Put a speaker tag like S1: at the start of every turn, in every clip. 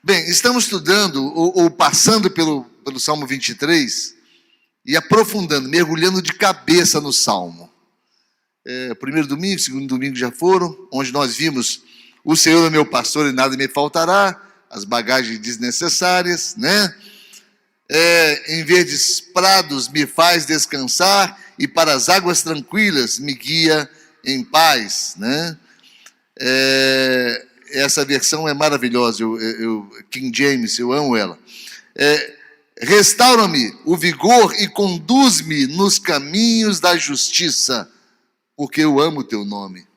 S1: Bem, estamos estudando ou passando pelo Salmo 23 e aprofundando, mergulhando de cabeça no Salmo. Primeiro domingo, segundo domingo já foram, onde nós vimos: o Senhor é meu pastor e nada me faltará, as bagagens desnecessárias, né? Em verdes prados me faz descansar e para as águas tranquilas me guia em paz, né? Essa versão é maravilhosa, King James, eu amo ela. Restaura-me o vigor e conduz-me nos caminhos da justiça, porque eu amo o teu nome.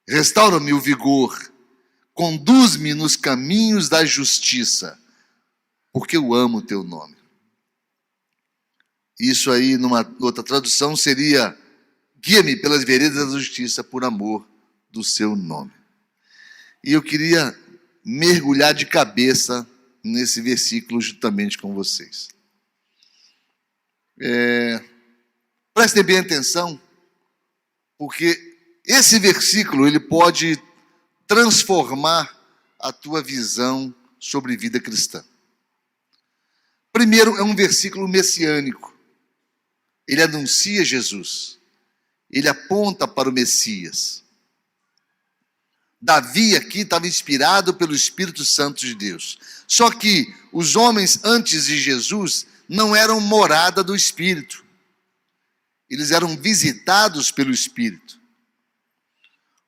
S1: Restaura-me o vigor, conduz-me nos caminhos da justiça, porque eu amo o teu nome. Isso aí, numa outra tradução, seria: guia-me pelas veredas da justiça por amor do seu nome. E eu queria mergulhar de cabeça nesse versículo juntamente com vocês. Prestem bem atenção, porque esse versículo ele pode transformar a tua visão sobre vida cristã. Primeiro, é um versículo messiânico. Ele anuncia Jesus. Ele aponta para o Messias. Davi aqui estava inspirado pelo Espírito Santo de Deus. Só que os homens antes de Jesus não eram morada do Espírito. Eles eram visitados pelo Espírito.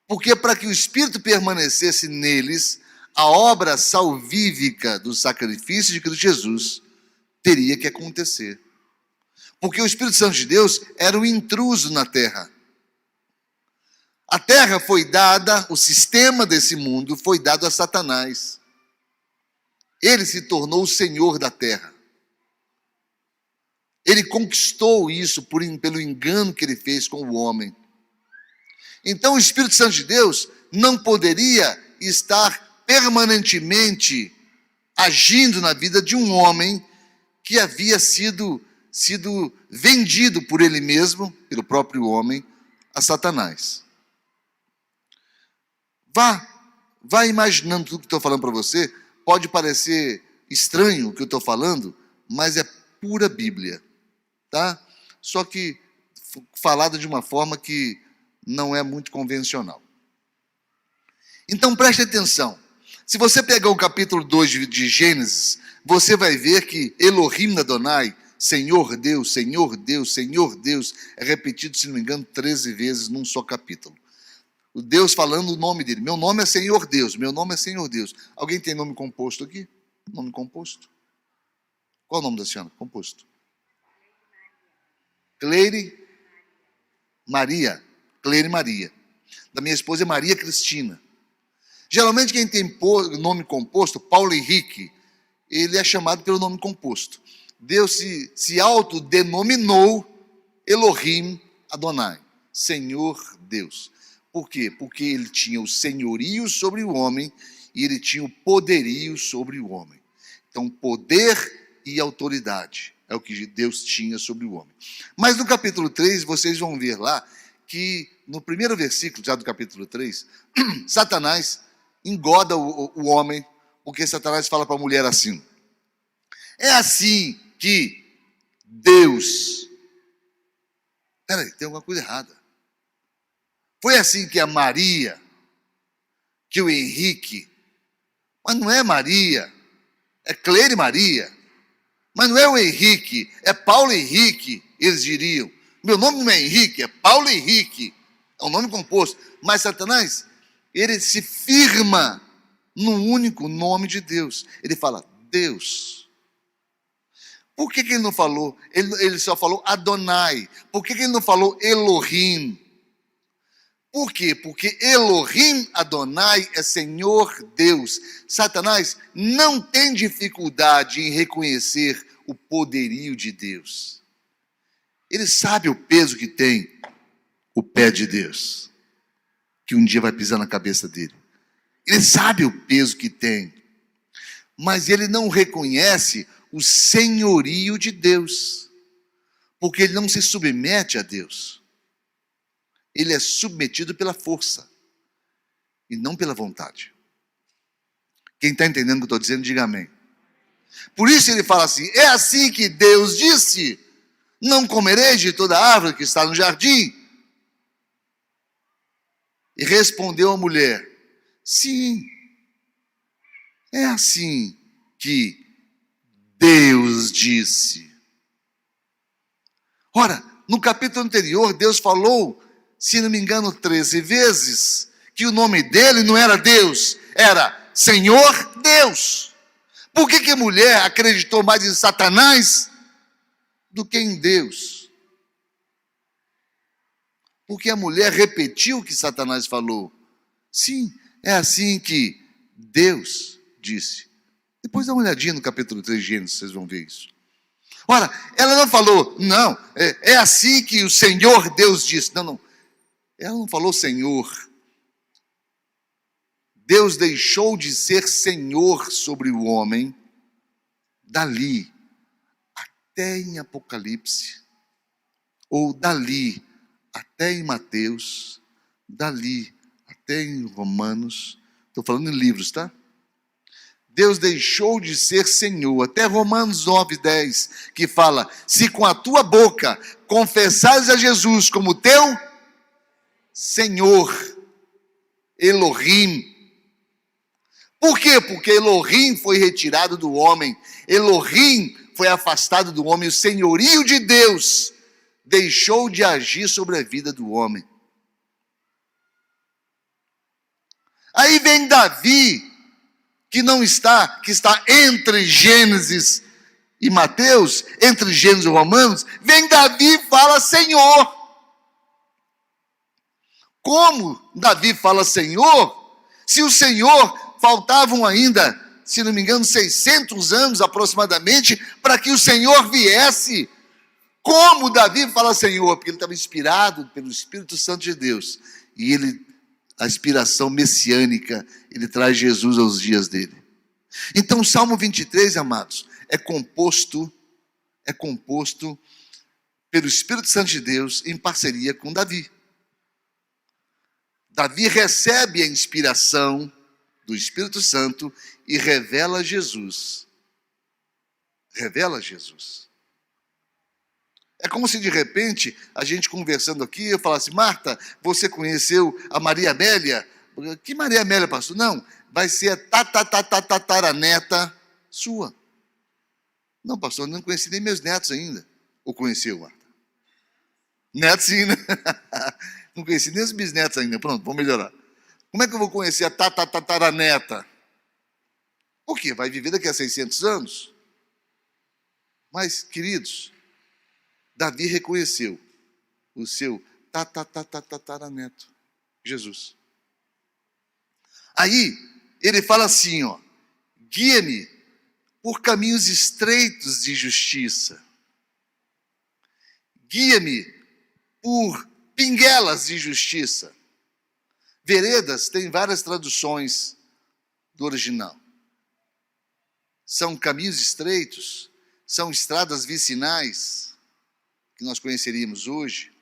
S1: Porque para que o Espírito permanecesse neles, a obra salvífica do sacrifício de Cristo Jesus teria que acontecer. Porque o Espírito Santo de Deus era um intruso na terra. A terra foi dada, o sistema desse mundo foi dado a Satanás. Ele se tornou o senhor da terra. Ele conquistou isso pelo engano que ele fez com o homem. Então o Espírito Santo de Deus não poderia estar permanentemente agindo na vida de um homem que havia sido vendido por ele mesmo, pelo próprio homem, a Satanás. Vá imaginando tudo que estou falando para você. Pode parecer estranho o que eu estou falando, mas é pura Bíblia, tá? Só que falado de uma forma que não é muito convencional. Então preste atenção. Se você pegar o capítulo 2 de Gênesis, você vai ver que Elohim Adonai, Senhor Deus, Senhor Deus, Senhor Deus, é repetido, se não me engano, 13 vezes num só capítulo. O Deus falando o nome dele. Meu nome é Senhor Deus, meu nome é Senhor Deus. Alguém tem nome composto aqui? Nome composto? Qual é o nome da senhora? Composto. Cleire Maria. Cleire Maria. Da minha esposa é Maria Cristina. Geralmente quem tem nome composto, Paulo Henrique, ele é chamado pelo nome composto. Deus se autodenominou Elohim Adonai, Senhor Deus. Por quê? Porque ele tinha o senhorio sobre o homem e ele tinha o poderio sobre o homem. Então, poder e autoridade é o que Deus tinha sobre o homem. Mas no capítulo 3, vocês vão ver lá que no primeiro versículo, já do capítulo 3, Satanás engoda o homem, porque Satanás fala para a mulher assim: é assim que Deus... Peraí, tem alguma coisa errada. Foi assim que a Maria, que o Henrique, mas não é Maria, é Cleire Maria, mas não é o Henrique, é Paulo Henrique, eles diriam. Meu nome não é Henrique, é Paulo Henrique, é um nome composto. Mas Satanás, ele se firma no único nome de Deus. Ele fala, Deus. Por que ele não falou? Ele só falou Adonai. Por que ele não falou Elohim? Por quê? Porque Elohim Adonai é Senhor Deus. Satanás não tem dificuldade em reconhecer o poderio de Deus. Ele sabe o peso que tem o pé de Deus, que um dia vai pisar na cabeça dele. Ele sabe o peso que tem, mas ele não reconhece o senhorio de Deus, porque ele não se submete a Deus. Ele é submetido pela força e não pela vontade. Quem está entendendo o que eu estou dizendo, diga amém. Por isso ele fala assim: é assim que Deus disse, não comereis de toda árvore que está no jardim. E respondeu a mulher: sim, é assim que Deus disse. Ora, no capítulo anterior, Deus falou, se não me engano, 13 vezes, que o nome dele não era Deus, era Senhor Deus. Por que a mulher acreditou mais em Satanás do que em Deus? Porque a mulher repetiu o que Satanás falou. Sim, é assim que Deus disse. Depois dá uma olhadinha no capítulo 3 de Gênesis, vocês vão ver isso. Ora, ela não falou, não, é assim que o Senhor Deus disse. Não. Ela não falou Senhor. Deus deixou de ser Senhor sobre o homem dali até em Apocalipse, ou dali até em Mateus, dali até em Romanos. Estou falando em livros, tá? Deus deixou de ser Senhor, até Romanos 9:10, que fala: se com a tua boca confessares a Jesus como teu Senhor, Elohim. Por quê? Porque Elohim foi retirado do homem, Elohim foi afastado do homem, o senhorio de Deus deixou de agir sobre a vida do homem. Aí vem Davi, que está entre Gênesis e Mateus, entre Gênesis e Romanos, vem Davi e fala Senhor. Como Davi fala Senhor, se o Senhor faltavam ainda, se não me engano, 600 anos aproximadamente, para que o Senhor viesse? Como Davi fala Senhor? Porque ele estava inspirado pelo Espírito Santo de Deus, e a inspiração messiânica, ele traz Jesus aos dias dele. Então, o Salmo 23, amados, é composto pelo Espírito Santo de Deus em parceria com Davi. Davi recebe a inspiração do Espírito Santo e revela Jesus. Revela Jesus. É como se de repente, a gente conversando aqui, eu falasse: Marta, você conheceu a Maria Amélia? Que Maria Amélia, pastor? Não, vai ser a tataraneta sua. Não, pastor, não conheci nem meus netos ainda. Ou conheceu, Marta? Netos sim, né? Não conheci nem os bisnetos ainda. Pronto, vamos melhorar. Como é que eu vou conhecer a tataraneta? Por quê? Vai viver daqui a 600 anos? Mas, queridos, Davi reconheceu o seu tataraneto, Jesus. Aí, ele fala assim, ó: guia-me por caminhos estreitos de justiça. Guia-me por pinguelas de justiça. Veredas tem várias traduções do original. São caminhos estreitos, são estradas vicinais, que nós conheceríamos hoje.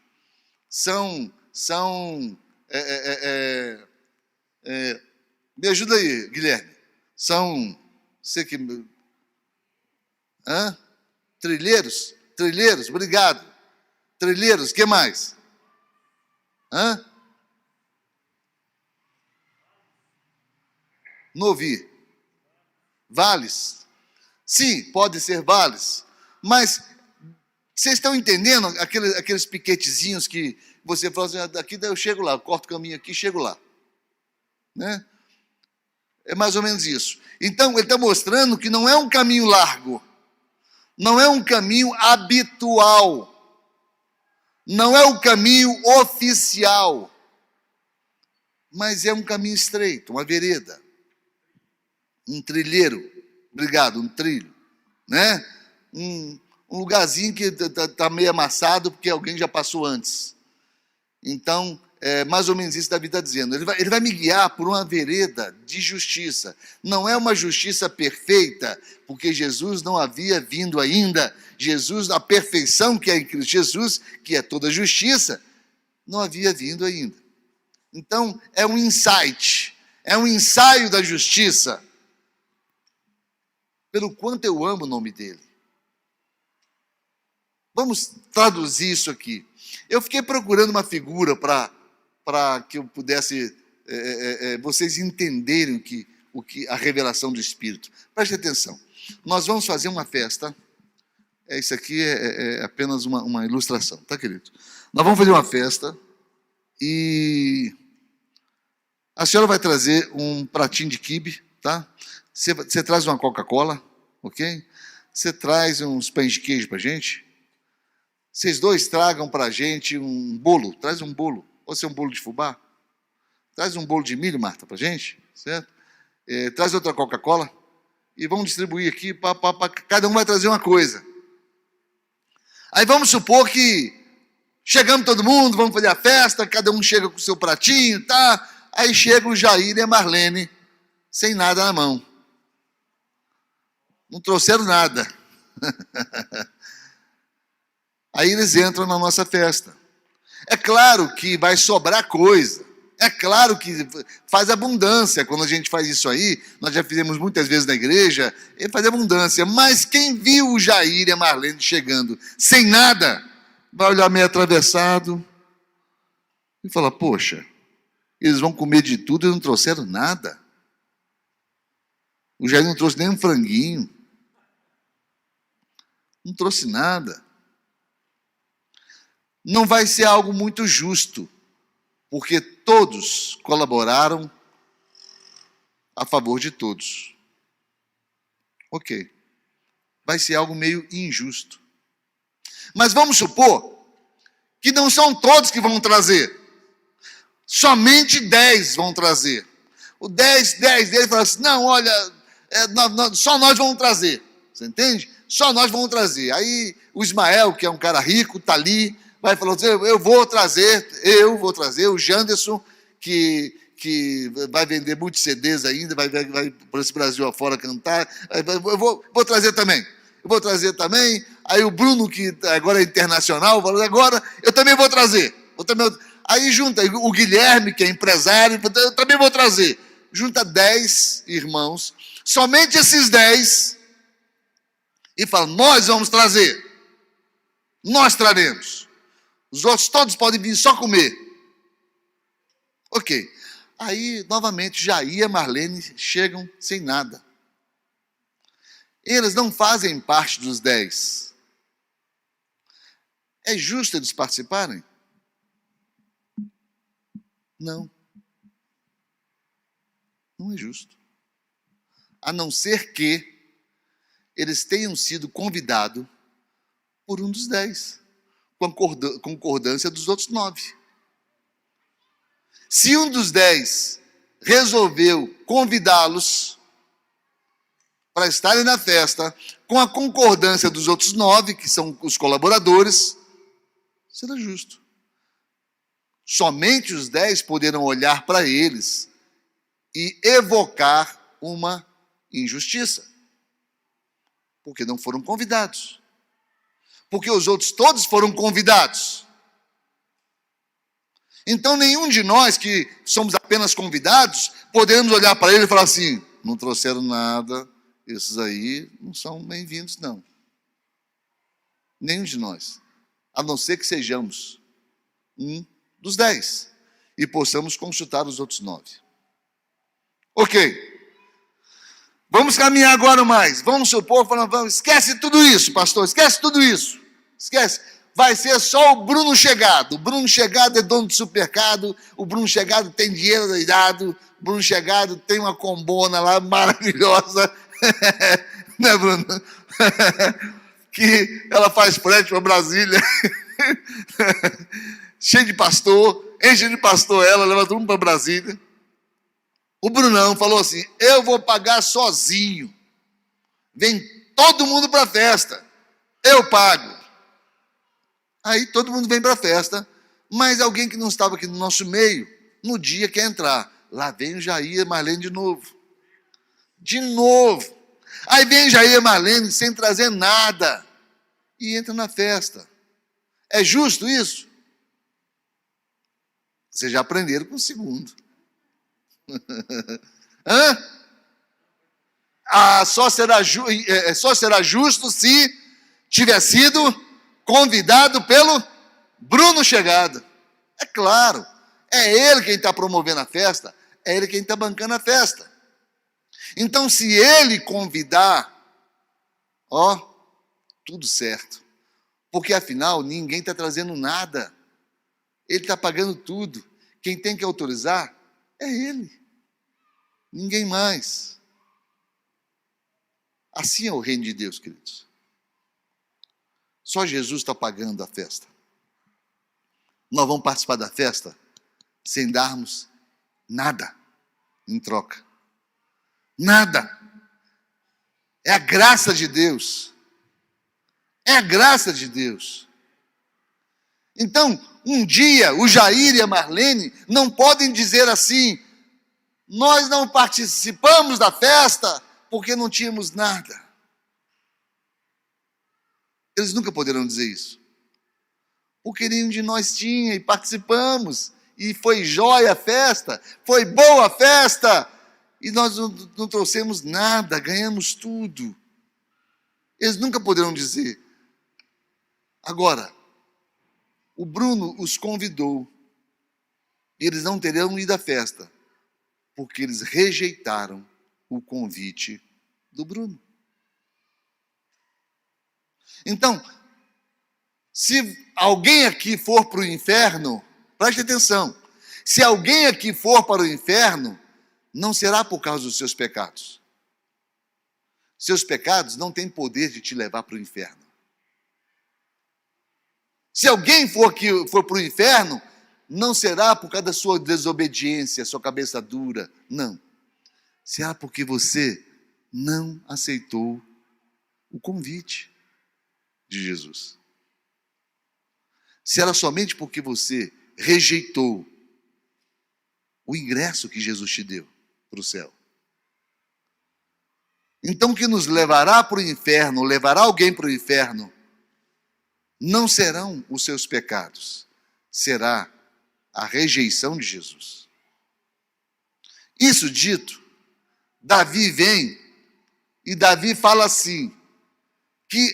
S1: Me ajuda aí, Guilherme. Trilheiros, obrigado. Trilheiros, o que mais? Não ouvi. Vales. Sim, pode ser vales. Mas vocês estão entendendo aqueles piquetezinhos que você fala assim: daqui eu chego lá, corto o caminho aqui e chego lá. Né? É mais ou menos isso. Então, ele está mostrando que não é um caminho largo, não é um caminho habitual, não é um caminho oficial, mas é um caminho estreito, uma vereda, um trilheiro, um trilho, né? Um lugarzinho que está meio amassado porque alguém já passou antes. Então, é mais ou menos isso que Davi está dizendo. Ele vai me guiar por uma vereda de justiça. Não é uma justiça perfeita, porque Jesus não havia vindo ainda. Jesus, a perfeição que é em Cristo Jesus, que é toda justiça, não havia vindo ainda. Então, é um insight, é um ensaio da justiça. pelo quanto eu amo o nome dele. Vamos traduzir isso aqui. Eu fiquei procurando uma figura para que eu pudesse, vocês entenderem a revelação do Espírito. Preste atenção. Nós vamos fazer uma festa. Isso aqui é apenas uma ilustração, tá, querido? Nós vamos fazer uma festa e a senhora vai trazer um pratinho de quibe, tá? Você traz uma Coca-Cola, ok? Você traz uns pães de queijo para a gente. Vocês dois tragam para a gente um bolo. Traz um bolo. Ou se é um bolo de fubá. Traz um bolo de milho, Marta, para a gente, certo? Traz outra Coca-Cola e vamos distribuir aqui. Cada um vai trazer uma coisa. Aí vamos supor que chegamos todo mundo, vamos fazer a festa, cada um chega com o seu pratinho, tá? Aí chega o Jair e a Marlene, sem nada na mão. Não trouxeram nada. Aí eles entram na nossa festa. É claro que vai sobrar coisa. É claro que faz abundância. Quando a gente faz isso aí, nós já fizemos muitas vezes na igreja, e faz abundância. Mas quem viu o Jair e a Marlene chegando sem nada, vai olhar meio atravessado e falar, poxa, eles vão comer de tudo e não trouxeram nada. O Jair não trouxe nem um franguinho. Não trouxe nada. Não vai ser algo muito justo, porque todos colaboraram a favor de todos. Ok. Vai ser algo meio injusto. Mas vamos supor que não são todos que vão trazer. Somente 10 vão trazer. O 10 deles falam assim, não, olha, só nós vamos trazer. Você entende? Só nós vamos trazer. Aí o Ismael, que é um cara rico, está ali, vai falar assim, eu vou trazer, o Janderson, que vai vender muitos CDs ainda, vai por esse Brasil afora cantar, eu vou trazer também. Eu vou trazer também. Aí o Bruno, que agora é internacional, falou, agora eu também vou trazer. Aí junta o Guilherme, que é empresário, eu também vou trazer. Junta 10 irmãos, somente esses 10, e fala, nós vamos trazer. Nós traremos. Os outros todos podem vir só comer. Ok. Aí, novamente, Jair e Marlene chegam sem nada. Eles não fazem parte dos 10. É justo eles participarem? Não. Não é justo. A não ser que eles tenham sido convidados por um dos 10. Com a concordância dos outros 9. Se um dos 10 resolveu convidá-los para estarem na festa, com a concordância dos outros 9, que são os colaboradores, será justo. Somente os 10 poderão olhar para eles e evocar uma injustiça, porque não foram convidados. Porque os outros todos foram convidados. Então, nenhum de nós que somos apenas convidados, podemos olhar para ele e falar assim, não trouxeram nada, esses aí não são bem-vindos, não. Nenhum de nós. A não ser que sejamos um dos 10 e possamos consultar os outros 9. Ok. Vamos caminhar agora mais. Vamos supor, esquece tudo isso, pastor, esquece tudo isso. Esquece. Vai ser só o Bruno Chegado. O Bruno Chegado é dono de supermercado, o Bruno Chegado tem dinheiro doidado, o Bruno Chegado tem uma combona lá maravilhosa, né, Bruno? Que ela faz frete para Brasília, cheio de pastor, enche de pastor ela, leva todo mundo para Brasília. O Brunão falou assim, eu vou pagar sozinho, vem todo mundo para a festa, eu pago. Aí todo mundo vem para a festa, mas alguém que não estava aqui no nosso meio, no dia quer entrar. Lá vem o Jair e Marlene de novo. De novo. Aí vem Jair e Marlene sem trazer nada. E entra na festa. É justo isso? Vocês já aprenderam com o segundo. Hã? só será justo se tiver sido convidado pelo Bruno Chegado. É claro, é ele quem está promovendo a festa, é ele quem está bancando a festa. Então, se ele convidar, tudo certo. Porque, afinal, ninguém está trazendo nada. Ele está pagando tudo. Quem tem que autorizar é ele. Ninguém mais. Assim é o reino de Deus, queridos. Só Jesus está pagando a festa. Nós vamos participar da festa sem darmos nada em troca. Nada. É a graça de Deus. É a graça de Deus. Então, um dia, o Jair e a Marlene não podem dizer assim: nós não participamos da festa porque não tínhamos nada. Eles nunca poderão dizer isso. Porque nenhum de nós tinha e participamos. E foi jóia a festa, foi boa a festa. E nós não trouxemos nada, ganhamos tudo. Eles nunca poderão dizer. Agora, o Bruno os convidou. E eles não terão ido à festa, porque eles rejeitaram o convite do Bruno. Então, se alguém aqui for para o inferno, preste atenção, se alguém aqui for para o inferno, não será por causa dos seus pecados. Seus pecados não têm poder de te levar para o inferno. Se alguém for para o inferno, não será por causa da sua desobediência, sua cabeça dura, não. Será porque você não aceitou o convite de Jesus. Será somente porque você rejeitou o ingresso que Jesus te deu para o céu. Então, o que nos levará para o inferno, levará alguém para o inferno, não serão os seus pecados, será a rejeição de Jesus. Isso dito, Davi vem e Davi fala assim, que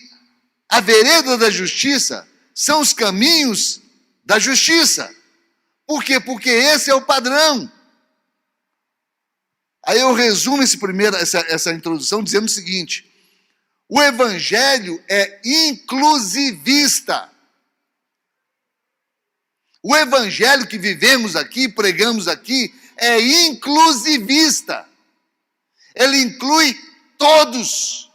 S1: a vereda da justiça são os caminhos da justiça. Por quê? Porque esse é o padrão. Aí eu resumo essa introdução dizendo o seguinte: o evangelho é inclusivista. O evangelho que vivemos aqui, pregamos aqui, é inclusivista. Ele inclui todos.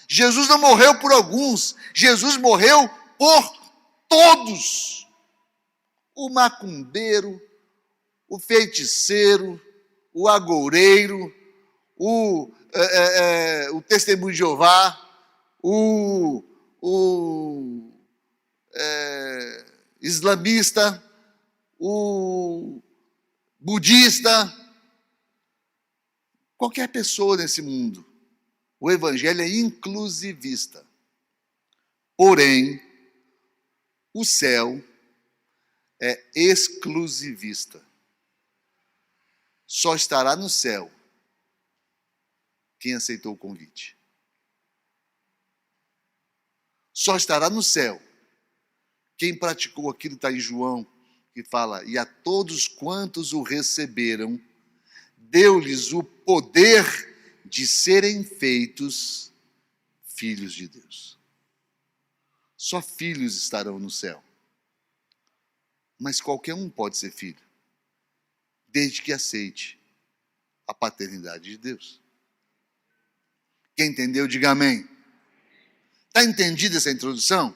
S1: Jesus não morreu por alguns, Jesus morreu por todos. O macumbeiro, o feiticeiro, o agoureiro, o testemunho de Jeová, o islamista, o budista, qualquer pessoa nesse mundo. O evangelho é inclusivista. Porém, o céu é exclusivista. Só estará no céu quem aceitou o convite. Só estará no céu quem praticou aquilo que está em João, que fala: e a todos quantos o receberam, deu-lhes o poder de serem feitos filhos de Deus. Só filhos estarão no céu. Mas qualquer um pode ser filho, desde que aceite a paternidade de Deus. Quem entendeu, diga amém. Está entendida essa introdução?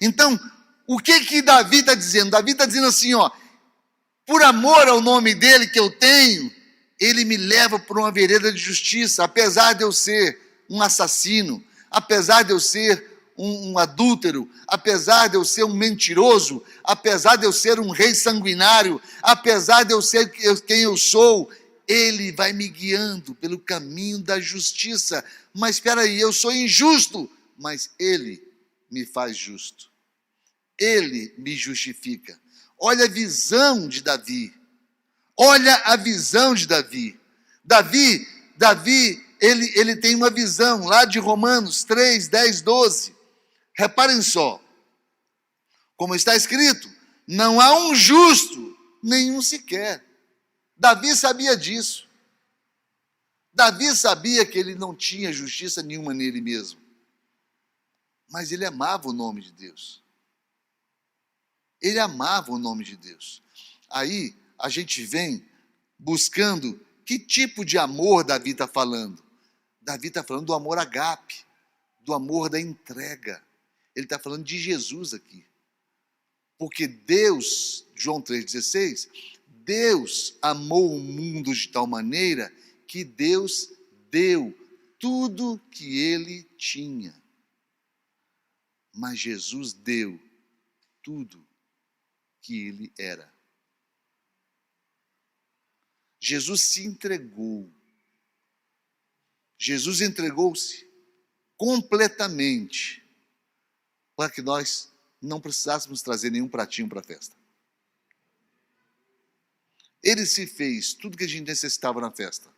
S1: Então, o que Davi está dizendo? Davi está dizendo assim, por amor ao nome dele que eu tenho, ele me leva por uma vereda de justiça, apesar de eu ser um assassino, apesar de eu ser um adúltero, apesar de eu ser um mentiroso, apesar de eu ser um rei sanguinário, apesar de eu ser quem eu sou, ele vai me guiando pelo caminho da justiça. Mas espera aí, eu sou injusto, mas ele me faz justo. Ele me justifica. Olha a visão de Davi. Olha a visão de Davi. Davi ele tem uma visão lá de Romanos 3, 10, 12. Reparem só, como está escrito, não há um justo, nenhum sequer. Davi sabia disso. Davi sabia que ele não tinha justiça nenhuma nele mesmo. Mas ele amava o nome de Deus. Ele amava o nome de Deus. Aí a gente vem buscando que tipo de amor Davi está falando. Davi está falando do amor agape, do amor da entrega. Ele está falando de Jesus aqui. Porque Deus, João 3,16, Deus amou o mundo de tal maneira que Deus deu tudo que ele tinha. Mas Jesus deu tudo que ele era. Jesus se entregou. Jesus entregou-se completamente para que nós não precisássemos trazer nenhum pratinho para a festa. Ele se fez tudo que a gente necessitava na festa,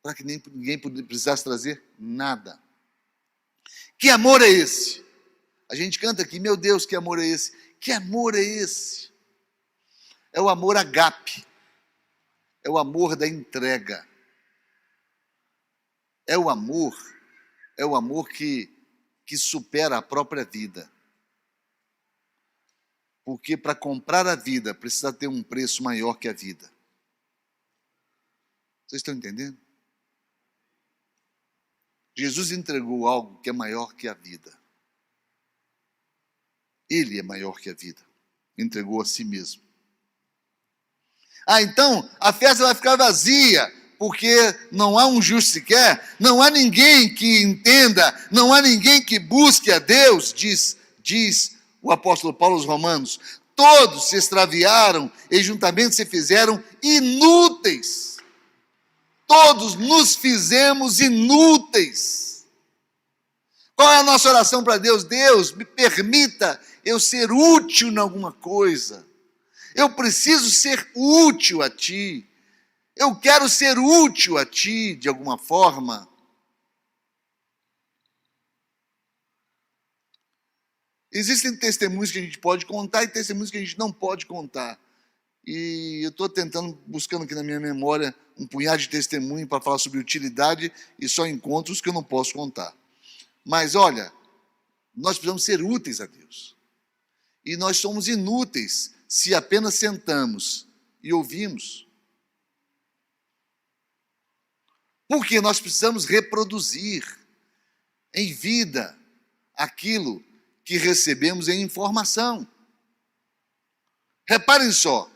S1: para que ninguém precisasse trazer nada. Que amor é esse? A gente canta aqui, meu Deus, que amor é esse? Que amor é esse? É o amor agape, é o amor da entrega. É o amor que supera a própria vida. Porque para comprar a vida precisa ter um preço maior que a vida. Vocês estão entendendo? Jesus entregou algo que é maior que a vida. Ele é maior que a vida. Entregou a si mesmo. Então a festa vai ficar vazia, porque não há um justo sequer, não há ninguém que entenda, não há ninguém que busque a Deus, diz o apóstolo Paulo aos Romanos. Todos se extraviaram e juntamente se fizeram inúteis. Todos nos fizemos inúteis. Qual é a nossa oração para Deus? Deus, me permita eu ser útil em alguma coisa. Eu preciso ser útil a Ti. Eu quero ser útil a Ti de alguma forma. Existem testemunhos que a gente pode contar e testemunhos que a gente não pode contar. E eu estou buscando aqui na minha memória um punhado de testemunho para falar sobre utilidade e só encontro os que eu não posso contar. Mas olha, nós precisamos ser úteis a Deus. E nós somos inúteis se apenas sentamos e ouvimos. Porque nós precisamos reproduzir em vida aquilo que recebemos em informação. Reparem só,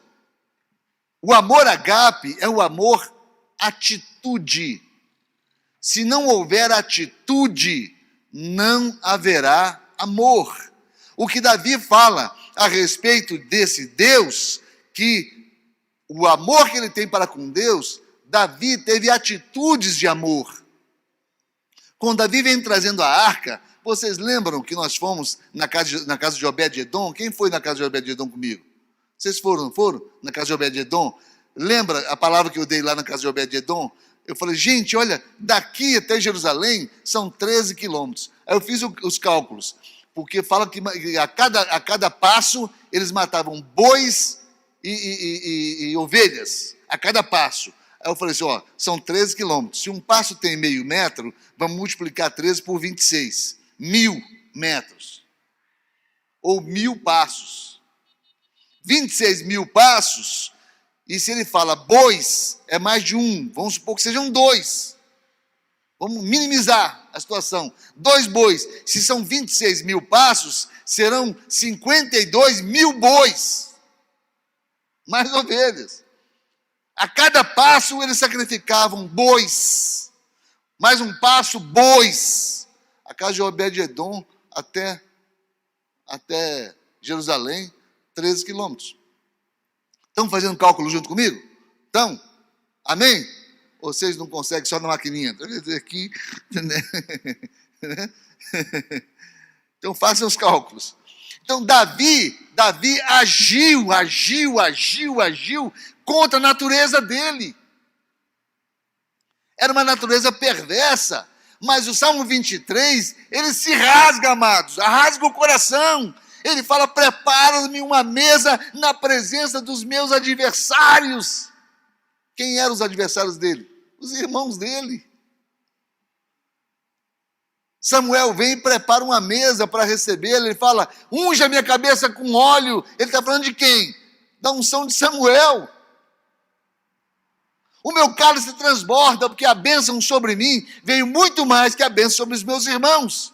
S1: o amor agape é o amor atitude. Se não houver atitude, não haverá amor. O que Davi fala a respeito desse Deus, que o amor que ele tem para com Deus, Davi teve atitudes de amor. Quando Davi vem trazendo a arca, vocês lembram que nós fomos na casa de Obed-Edom? Quem foi na casa de Obed-Edom comigo? Vocês foram, não foram? Na casa de Obed-Edom? Lembra a palavra que eu dei lá na casa de Obed-Edom? Eu falei, gente, olha, daqui até Jerusalém são 13 quilômetros. Aí eu fiz os cálculos, porque fala que a cada passo eles matavam bois e ovelhas, a cada passo. Aí eu falei assim, são 13 quilômetros. Se um passo tem meio metro, vamos multiplicar 13 por 26. 1000 metros. Ou 1000 passos. 26 mil passos, e se ele fala bois, é mais de um. Vamos supor que sejam 2. Vamos minimizar a situação. 2 bois. Se são 26 mil passos, serão 52 mil bois. Mais ovelhas. A cada passo eles sacrificavam bois. Mais um passo, bois. A casa de Obed-Edom até Jerusalém, 13 quilômetros. Estão fazendo cálculo junto comigo? Estão? Amém? Ou vocês não conseguem só na maquininha? Aqui. Então façam os cálculos. Então Davi agiu contra a natureza dele. Era uma natureza perversa. Mas o Salmo 23, ele se rasga, amados, rasga o coração. Ele fala: prepara-me uma mesa na presença dos meus adversários. Quem eram os adversários dele? Os irmãos dele. Samuel vem e prepara uma mesa para recebê-lo. Ele fala: unja a minha cabeça com óleo. Ele está falando de quem? Da unção de Samuel. O meu cálice transborda, porque a bênção sobre mim veio muito mais que a bênção sobre os meus irmãos.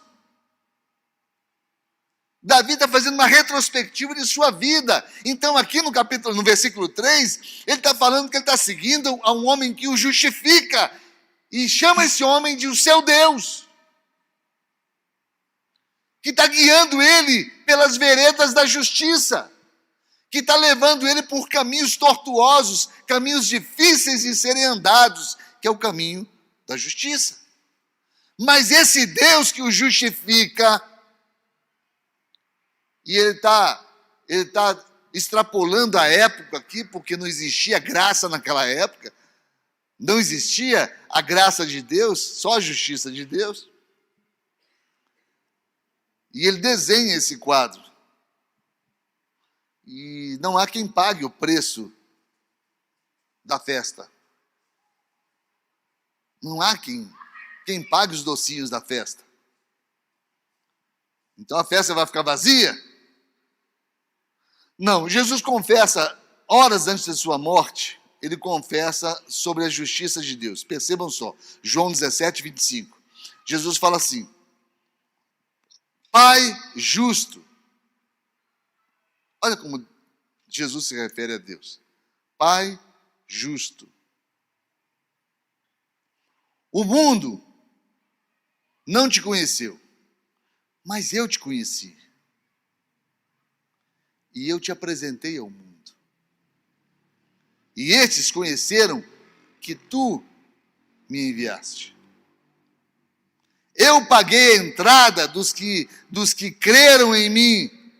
S1: Davi está fazendo uma retrospectiva de sua vida. Então, aqui no versículo 3, ele está falando que ele está seguindo a um homem que o justifica e chama esse homem de o seu Deus, que está guiando ele pelas veredas da justiça, que está levando ele por caminhos tortuosos, caminhos difíceis de serem andados, que é o caminho da justiça. Mas esse Deus que o justifica, e ele está extrapolando a época aqui, porque não existia graça naquela época, não existia a graça de Deus, só a justiça de Deus. E ele desenha esse quadro. E não há quem pague o preço da festa. Não há quem pague os docinhos da festa. Então a festa vai ficar vazia? Não, Jesus confessa, horas antes da sua morte, ele confessa sobre a justiça de Deus. Percebam só, João 17, 25. Jesus fala assim: Pai justo. Olha como Jesus se refere a Deus. Pai justo. O mundo não te conheceu, mas eu te conheci. E eu te apresentei ao mundo. E estes conheceram que tu me enviaste. Eu paguei a entrada dos que creram em mim,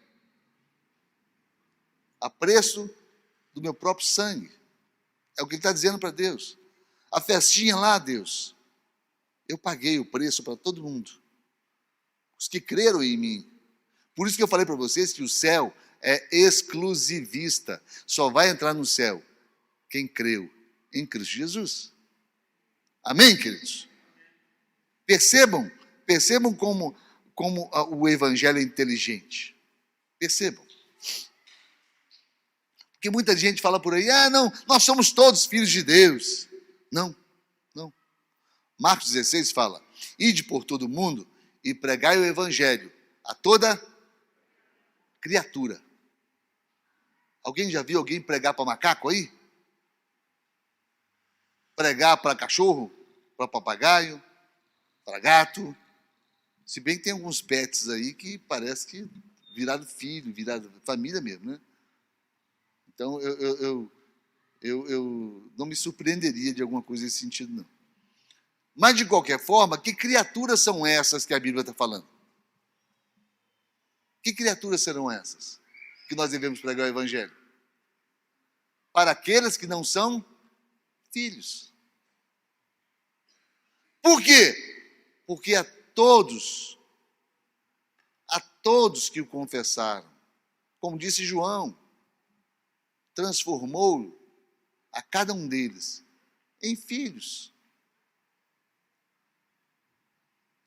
S1: a preço do meu próprio sangue. É o que ele está dizendo para Deus. A festinha lá, Deus, eu paguei o preço para todo mundo. Os que creram em mim. Por isso que eu falei para vocês que o céu é exclusivista. Só vai entrar no céu quem creu em Cristo Jesus. Amém, queridos? Percebam como o evangelho é inteligente. Percebam. Porque muita gente fala por aí: não, nós somos todos filhos de Deus. Não. Marcos 16 fala: ide por todo mundo e pregai o evangelho a toda criatura. Alguém já viu alguém pregar para macaco aí? Pregar para cachorro, para papagaio, para gato. Se bem que tem alguns pets aí que parece que viraram filho, viraram família mesmo, né? Então, eu não me surpreenderia de alguma coisa nesse sentido, não. Mas, de qualquer forma, que criaturas são essas que a Bíblia está falando? Que criaturas serão essas que nós devemos pregar o Evangelho? Para aqueles que não são filhos. Por quê? Porque a todos que o confessaram, como disse João, transformou a cada um deles em filhos.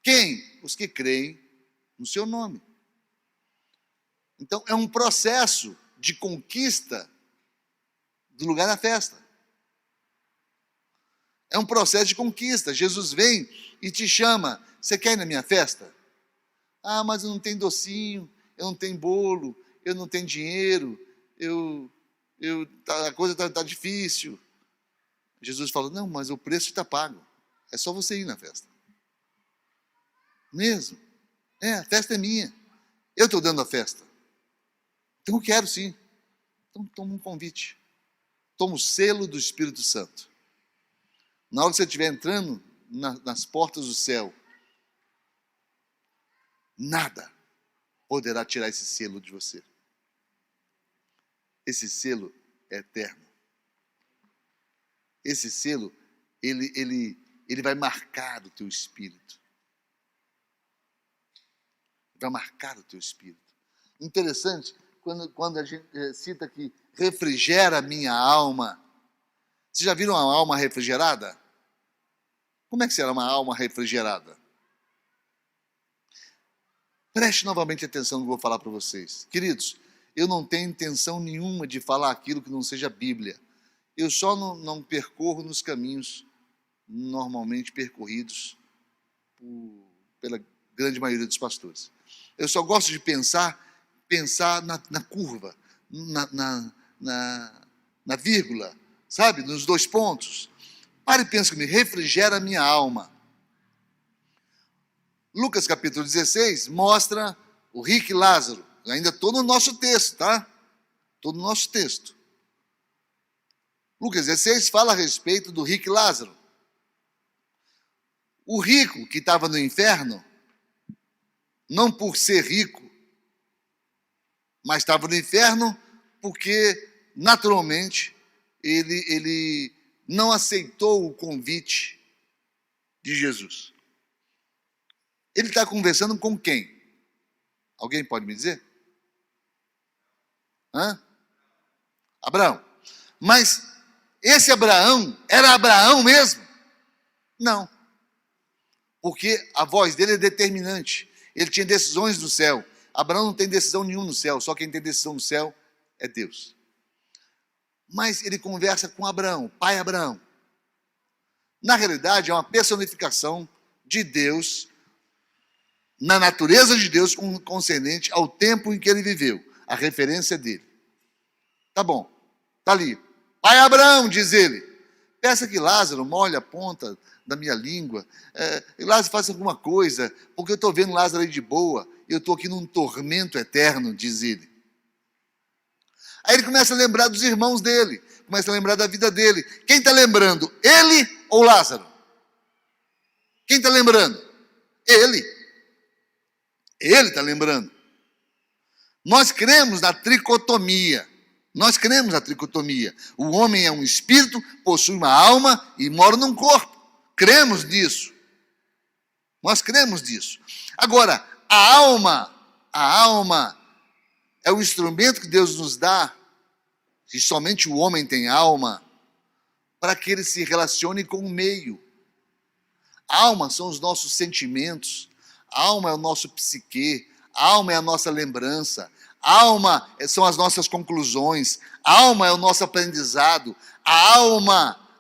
S1: Quem? Os que creem no seu nome. Então, é um processo de conquista do lugar na festa. É um processo de conquista. Jesus vem e te chama: você quer ir na minha festa? Mas eu não tenho docinho, eu não tenho bolo, eu não tenho dinheiro, a coisa está difícil. Jesus fala: não, mas o preço está pago. É só você ir na festa. Mesmo. A festa é minha. Eu estou dando a festa. Então eu quero sim. Então toma um convite. Toma o selo do Espírito Santo. Na hora que você estiver entrando nas portas do céu, nada poderá tirar esse selo de você. Esse selo é eterno. Esse selo, ele ele vai marcar o teu espírito. Vai marcar o teu espírito. Interessante, quando a gente cita que refrigera a minha alma. Vocês já viram uma alma refrigerada? Como é que será uma alma refrigerada? Preste novamente atenção no que eu vou falar para vocês. Queridos, eu não tenho intenção nenhuma de falar aquilo que não seja Bíblia. Eu só não percorro nos caminhos normalmente percorridos pela grande maioria dos pastores. Eu só gosto de pensar na curva, na vírgula, sabe? Nos dois pontos. Pare e pense comigo, refrigera a minha alma. Lucas capítulo 16 mostra o rico e Lázaro. Ainda estou no nosso texto, tá? Estou no nosso texto. Lucas 16 fala a respeito do rico e Lázaro. O rico que estava no inferno, não por ser rico, mas estava no inferno porque, naturalmente, ele não aceitou o convite de Jesus. Ele está conversando com quem? Alguém pode me dizer? Abraão. Mas esse Abraão era Abraão mesmo? Não. Porque a voz dele é determinante. Ele tinha decisões no céu. Abraão não tem decisão nenhuma no céu, só quem tem decisão no céu é Deus. Mas ele conversa com Abraão, pai Abraão. Na realidade, é uma personificação de Deus, na natureza de Deus, concernente ao tempo em que ele viveu. A referência dele. Tá bom, tá ali. Pai Abraão, diz ele, peça que Lázaro molhe a ponta da minha língua. Lázaro faça alguma coisa, porque eu estou vendo Lázaro aí de boa, eu estou aqui num tormento eterno, diz ele. Aí ele começa a lembrar dos irmãos dele, começa a lembrar da vida dele. Quem está lembrando? Ele ou Lázaro? Quem está lembrando? Ele. Ele está lembrando. Nós cremos na tricotomia. Nós cremos na tricotomia. O homem é um espírito, possui uma alma e mora num corpo. Cremos nisso. Nós cremos nisso. Agora, a alma é o instrumento que Deus nos dá, e somente o homem tem alma, para que ele se relacione com o meio. A alma são os nossos sentimentos, a alma é o nosso psique, a alma é a nossa lembrança, a alma são as nossas conclusões, a alma é o nosso aprendizado, a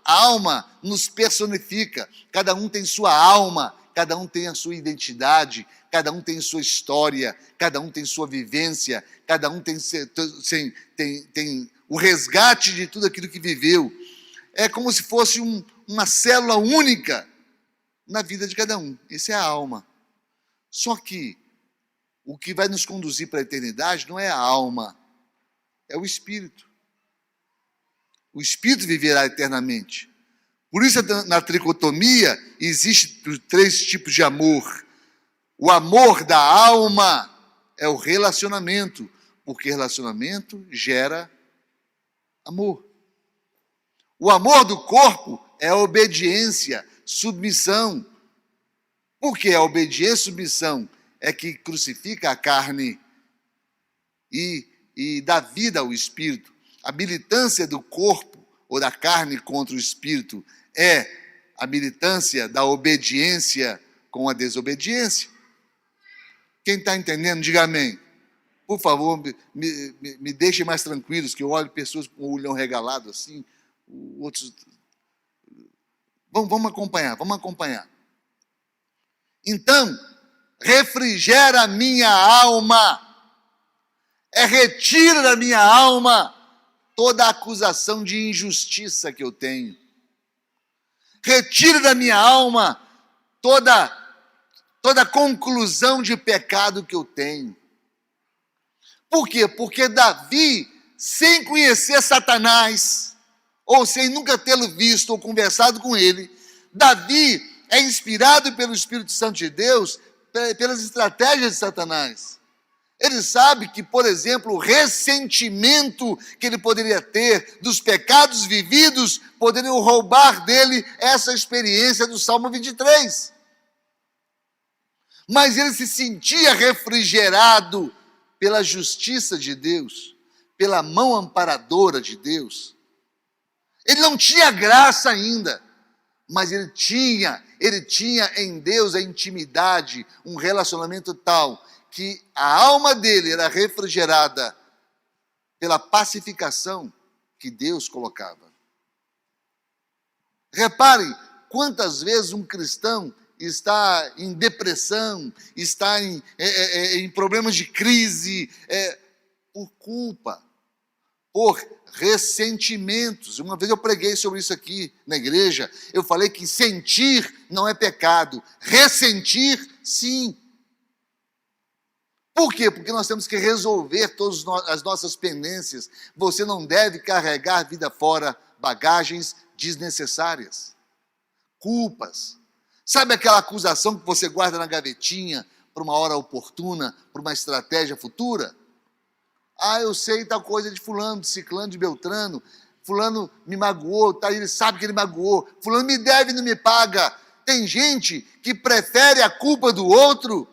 S1: alma nos personifica, cada um tem sua alma, cada um tem a sua identidade, cada um tem sua história, cada um tem sua vivência, cada um tem o resgate de tudo aquilo que viveu. É como se fosse uma célula única na vida de cada um. Essa é a alma. Só que o que vai nos conduzir para a eternidade não é a alma, é o espírito. O espírito viverá eternamente. Por isso, na tricotomia, existem 3 tipos de amor. O amor da alma é o relacionamento, porque relacionamento gera amor. O amor do corpo é a obediência, submissão. Porque a obediência e submissão é que crucifica a carne e dá vida ao espírito. A militância do corpo ou da carne contra o espírito é a militância da obediência com a desobediência. Quem está entendendo, diga amém. Por favor, me deixem mais tranquilos, que eu olho pessoas com o olhão regalado assim, outros... Vamos acompanhar. Então, refrigera a minha alma, retira da minha alma toda a acusação de injustiça que eu tenho. Retira da minha alma toda conclusão de pecado que eu tenho. Por quê? Porque Davi, sem conhecer Satanás, ou sem nunca tê-lo visto ou conversado com ele, Davi é inspirado pelo Espírito Santo de Deus pelas estratégias de Satanás. Ele sabe que, por exemplo, o ressentimento que ele poderia ter dos pecados vividos poderiam roubar dele essa experiência do Salmo 23. Mas ele se sentia refrigerado pela justiça de Deus, pela mão amparadora de Deus. Ele não tinha graça ainda, mas ele tinha em Deus a intimidade, um relacionamento tal que a alma dele era refrigerada pela pacificação que Deus colocava. Repare quantas vezes um cristão está em depressão, está em problemas de crise, por culpa, por ressentimentos. Uma vez eu preguei sobre isso aqui na igreja, eu falei que sentir não é pecado, ressentir, sim. Por quê? Porque nós temos que resolver todas as nossas pendências. Você não deve carregar vida fora bagagens desnecessárias, culpas. Sabe aquela acusação que você guarda na gavetinha para uma hora oportuna, para uma estratégia futura? Ah, eu sei tal coisa de fulano, de ciclano, de beltrano. Fulano me magoou, tá, ele sabe que ele magoou. Fulano me deve e não me paga. Tem gente que prefere a culpa do outro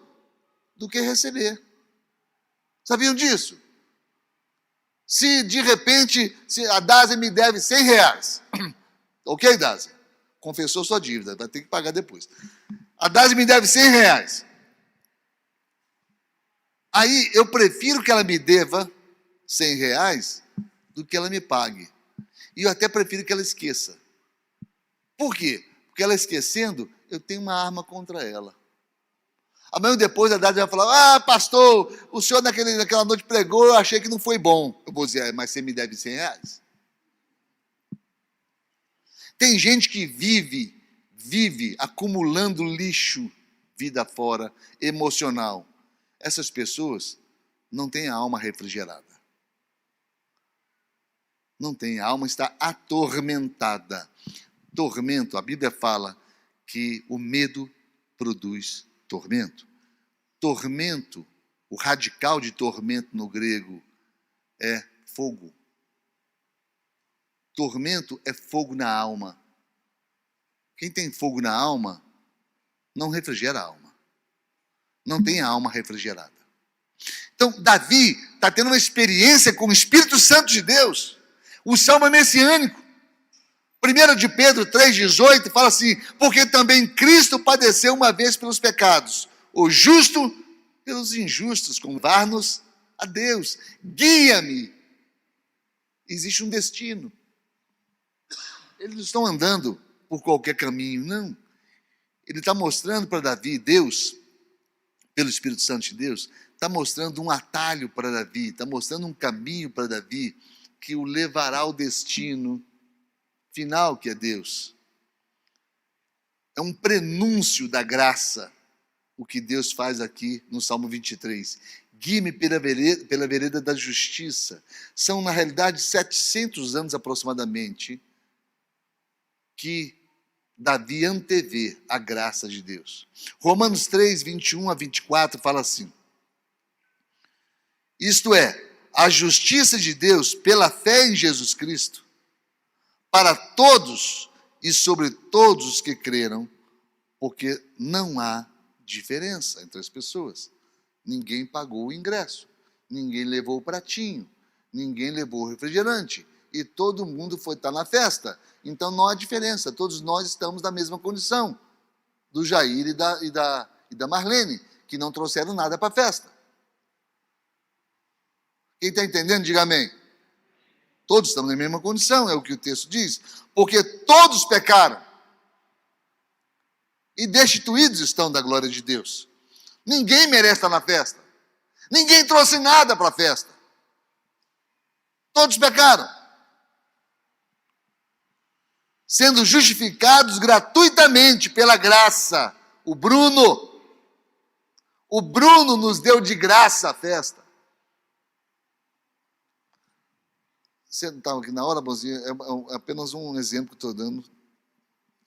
S1: do que receber. Sabiam disso? Se de repente a Dásia me deve R$100, ok, Dásia? Confessou sua dívida, vai ter que pagar depois. A Dásia me deve R$100. Aí eu prefiro que ela me deva R$100 do que ela me pague. E eu até prefiro que ela esqueça. Por quê? Porque ela esquecendo, eu tenho uma arma contra ela. Amanhã depois a Dádia vai falar: ah, pastor, o senhor naquela noite pregou, eu achei que não foi bom. Eu vou dizer: mas você me deve R$100? Tem gente que vive acumulando lixo, vida fora, emocional. Essas pessoas não têm a alma refrigerada. Não tem, a alma está atormentada. Tormento, a Bíblia fala que o medo produz tormento. Tormento, o radical de tormento no grego é fogo. Tormento é fogo na alma. Quem tem fogo na alma não refrigera a alma. Não tem a alma refrigerada. Então, Davi está tendo uma experiência com o Espírito Santo de Deus. O salmo é messiânico. 1 de Pedro 3,18 fala assim: porque também Cristo padeceu uma vez pelos pecados, o justo pelos injustos, como levar-nos a Deus. Guia-me. Existe um destino. Eles não estão andando por qualquer caminho, não. Ele está mostrando para Davi, Deus, pelo Espírito Santo de Deus, está mostrando um atalho para Davi, está mostrando um caminho para Davi que o levará ao destino final, que é Deus. É um prenúncio da graça, o que Deus faz aqui no Salmo 23. Guie-me pela vereda da justiça. São, na realidade, 700 anos aproximadamente que Davi antevê a graça de Deus. Romanos 3, 21 a 24 fala assim: isto é, a justiça de Deus pela fé em Jesus Cristo, para todos e sobre todos os que creram, porque não há diferença entre as pessoas. Ninguém pagou o ingresso, ninguém levou o pratinho, ninguém levou o refrigerante, e todo mundo foi estar na festa. Então não há diferença, todos nós estamos na mesma condição, do Jair e da Marlene, que não trouxeram nada para a festa. Quem está entendendo, diga amém. Todos estamos na mesma condição, é o que o texto diz. Porque todos pecaram e destituídos estão da glória de Deus. Ninguém merece estar na festa. Ninguém trouxe nada para a festa. Todos pecaram. Sendo justificados gratuitamente pela graça. O Bruno nos deu de graça a festa. Você não estava aqui na hora, Bozinha? É apenas um exemplo que estou dando,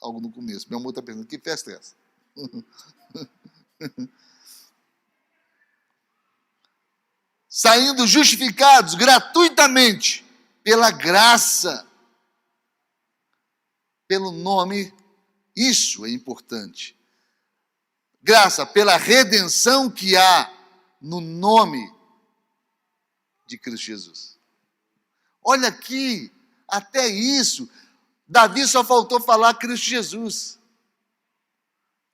S1: algo no começo. Meu amor está perguntando: que festa é essa? saindo justificados gratuitamente pela graça, pelo nome. Isso é importante. Graça pela redenção que há no nome de Cristo Jesus. Olha aqui, até isso, Davi só faltou falar Cristo Jesus.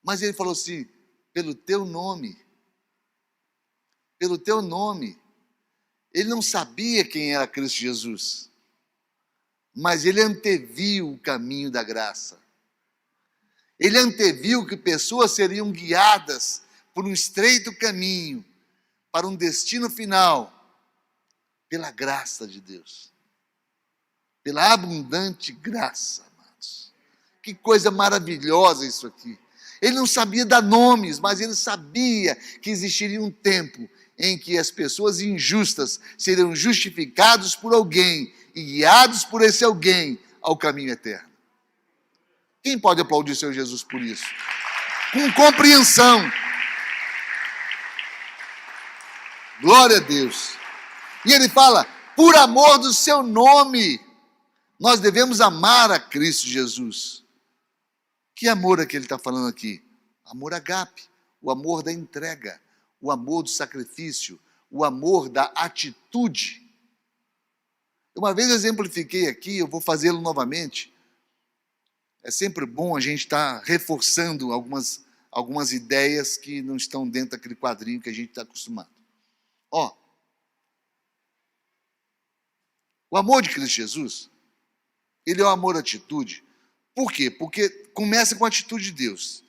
S1: Mas ele falou assim, pelo teu nome. Pelo teu nome. Ele não sabia quem era Cristo Jesus, mas ele anteviu o caminho da graça. Ele anteviu que pessoas seriam guiadas por um estreito caminho para um destino final, pela graça de Deus, pela abundante graça, amados. Que coisa maravilhosa isso aqui. Ele não sabia dar nomes, mas ele sabia que existiria um tempo em que as pessoas injustas seriam justificados por alguém e guiados por esse alguém ao caminho eterno. Quem pode aplaudir o Senhor Jesus por isso? Com compreensão. Glória a Deus. E ele fala, por amor do seu nome, nós devemos amar a Cristo Jesus. Que amor é que ele está falando aqui? Amor agape, o amor da entrega, o amor do sacrifício, o amor da atitude. Uma vez exemplifiquei aqui, eu vou fazê-lo novamente. É sempre bom a gente estar reforçando algumas ideias que não estão dentro daquele quadrinho que a gente está acostumado. Ó, o amor de Cristo Jesus, ele é o amor à atitude. Por quê? Porque começa com a atitude de Deus.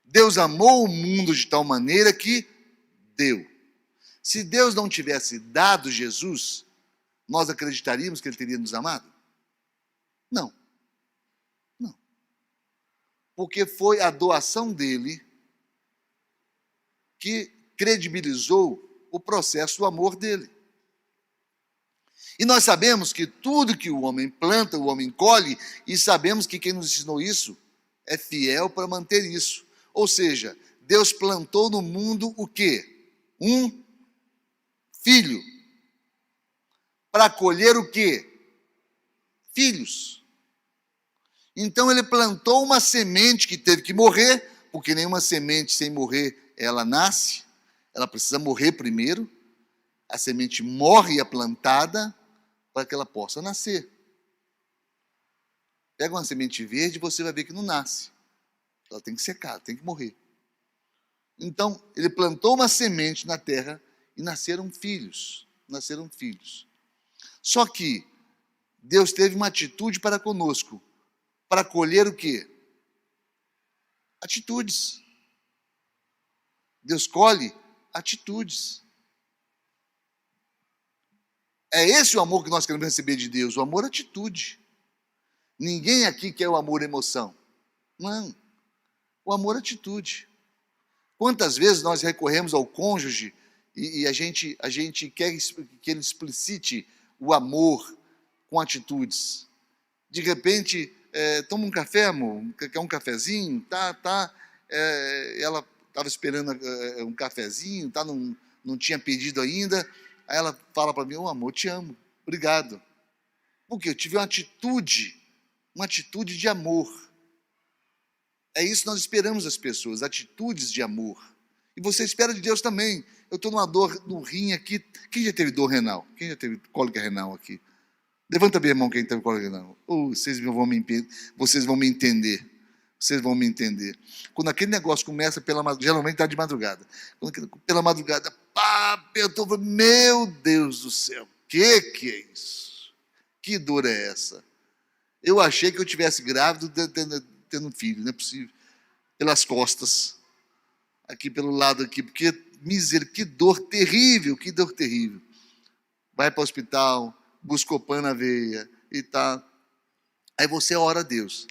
S1: Deus amou o mundo de tal maneira que deu. Se Deus não tivesse dado Jesus, nós acreditaríamos que ele teria nos amado? Não. Não. Porque foi a doação dele que credibilizou o processo do amor dele. E nós sabemos que tudo que o homem planta, o homem colhe, e sabemos que quem nos ensinou isso é fiel para manter isso. Ou seja, Deus plantou no mundo o quê? Um filho. Para colher o quê? Filhos. Então ele plantou uma semente que teve que morrer, porque nenhuma semente sem morrer, ela nasce. Ela precisa morrer primeiro. A semente morre e é plantada para que ela possa nascer. Pega uma semente verde e você vai ver que não nasce. Ela tem que secar, tem que morrer. Então, ele plantou uma semente na terra e nasceram filhos. Nasceram filhos. Só que Deus teve uma atitude para conosco, para colher o quê? Atitudes. Deus colhe atitudes. É esse o amor que nós queremos receber de Deus, o amor atitude. Ninguém aqui quer o amor emoção. Não. O amor atitude. Quantas vezes nós recorremos ao cônjuge e a gente quer que ele explicite o amor com atitudes. De repente, toma um café, amor, quer um cafezinho? Tá. Ela estava esperando um cafezinho, não tinha pedido ainda. Aí ela fala para mim, amor, te amo, obrigado. Porque eu tive uma atitude de amor. É isso que nós esperamos das pessoas, atitudes de amor. E você espera de Deus também. Eu estou numa dor no rim aqui. Quem já teve dor renal? Quem já teve cólica renal aqui? Levanta bem a mão quem teve cólica renal. Vocês vão me entender. Vocês vão me entender. Quando aquele negócio começa geralmente está de madrugada. Pela madrugada, eu estou falando, meu Deus do céu, que é isso? Que dor é essa? Eu achei que eu tivesse grávido tendo um filho, não é possível. Pelas costas, aqui pelo lado aqui, porque que dor terrível, que dor terrível. Vai para o hospital, buscopan na veia e tá. Aí você ora a Deus.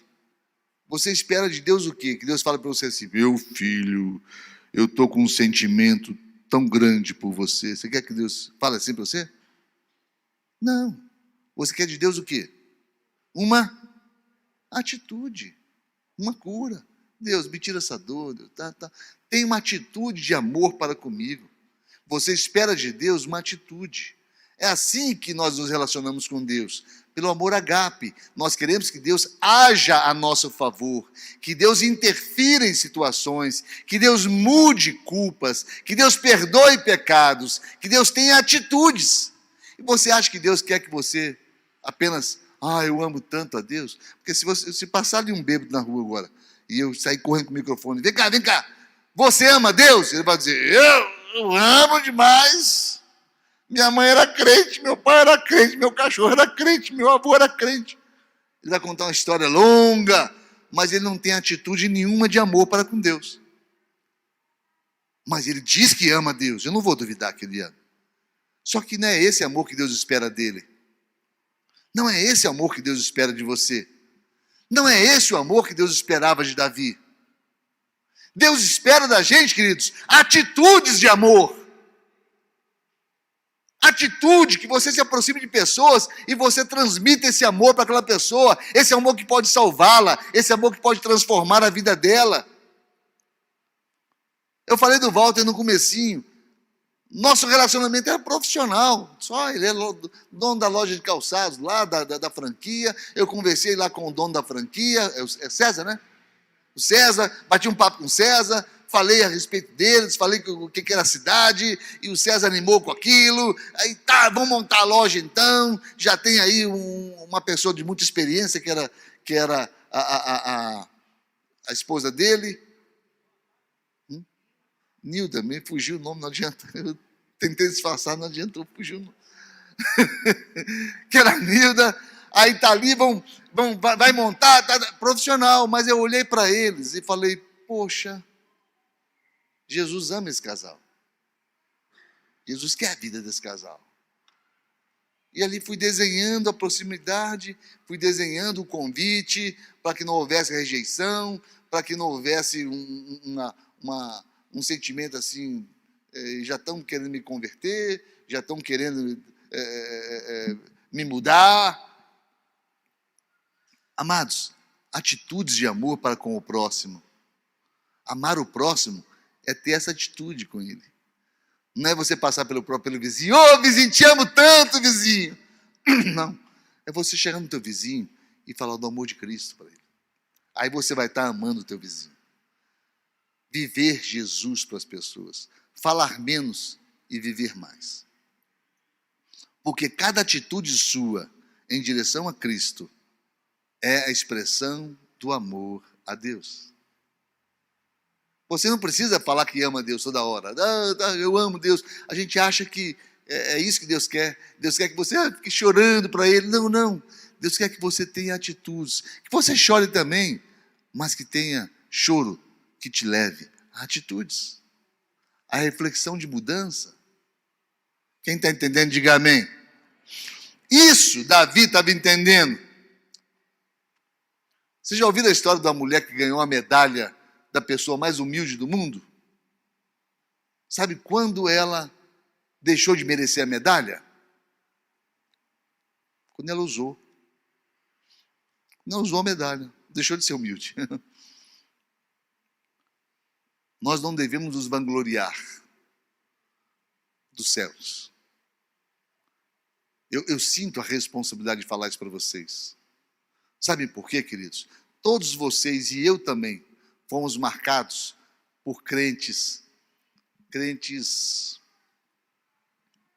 S1: Você espera de Deus o quê? Que Deus fala para você assim, meu filho, eu estou com um sentimento tão grande por você. Você quer que Deus fale assim para você? Não. Você quer de Deus o quê? Uma atitude, uma cura. Deus, me tira essa dor. Deus, tá. Tem uma atitude de amor para comigo. Você espera de Deus uma atitude. É assim que nós nos relacionamos com Deus, pelo amor agape. Nós queremos que Deus haja a nosso favor, que Deus interfira em situações, que Deus mude culpas, que Deus perdoe pecados, que Deus tenha atitudes. E você acha que Deus quer que você apenas, eu amo tanto a Deus? Porque se passar ali um bêbado na rua agora, e eu sair correndo com o microfone, vem cá, você ama Deus? Ele vai dizer, eu amo demais. Minha mãe era crente, meu pai era crente, meu cachorro era crente, meu avô era crente. Ele vai contar uma história longa, mas ele não tem atitude nenhuma de amor para com Deus. Mas ele diz que ama Deus, eu não vou duvidar que ele ama. Só que não é esse amor que Deus espera dele. Não é esse amor que Deus espera de você. Não é esse o amor que Deus esperava de Davi. Deus espera da gente, queridos, atitudes de amor. Atitude, que você se aproxime de pessoas e você transmita esse amor para aquela pessoa, esse amor que pode salvá-la, esse amor que pode transformar a vida dela. Eu falei do Walter no comecinho, nosso relacionamento era profissional, só ele é dono da loja de calçados lá, da franquia, eu conversei lá com o dono da franquia, é César, né? O César, bati um papo com o César, falei a respeito deles, falei o que era a cidade, e o César animou com aquilo, aí vamos montar a loja então, já tem aí uma pessoa de muita experiência, que era a esposa dele, Nilda, me fugiu o nome, não adianta, eu tentei disfarçar, não adiantou, fugiu o nome, que era a Nilda, aí tá ali, vai montar, tá profissional, mas eu olhei para eles e falei, poxa, Jesus ama esse casal. Jesus quer a vida desse casal. E ali fui desenhando a proximidade, fui desenhando o convite, para que não houvesse rejeição, para que não houvesse um sentimento assim, já estão querendo me converter, já estão querendo me mudar. Amados, atitudes de amor para com o próximo. Amar o próximo é ter essa atitude com ele. Não é você passar pelo vizinho, vizinho, te amo tanto, vizinho. Não, é você chegar no teu vizinho e falar do amor de Cristo para ele. Aí você vai estar amando o teu vizinho. Viver Jesus para as pessoas. Falar menos e viver mais. Porque cada atitude sua em direção a Cristo é a expressão do amor a Deus. Você não precisa falar que ama Deus toda hora. Eu amo Deus. A gente acha que é isso que Deus quer. Deus quer que você fique chorando para Ele. Não. Deus quer que você tenha atitudes. Que você chore também, mas que tenha choro que te leve a atitudes. A reflexão de mudança. Quem está entendendo, diga amém. Isso Davi estava entendendo. Você já ouviu a história da mulher que ganhou a medalha da pessoa mais humilde do mundo? Sabe quando ela deixou de merecer a medalha? Quando ela usou. Não usou a medalha, deixou de ser humilde. Nós não devemos nos vangloriar dos céus. Eu sinto a responsabilidade de falar isso para vocês. Sabem por quê, queridos? Todos vocês e eu também fomos marcados por crentes,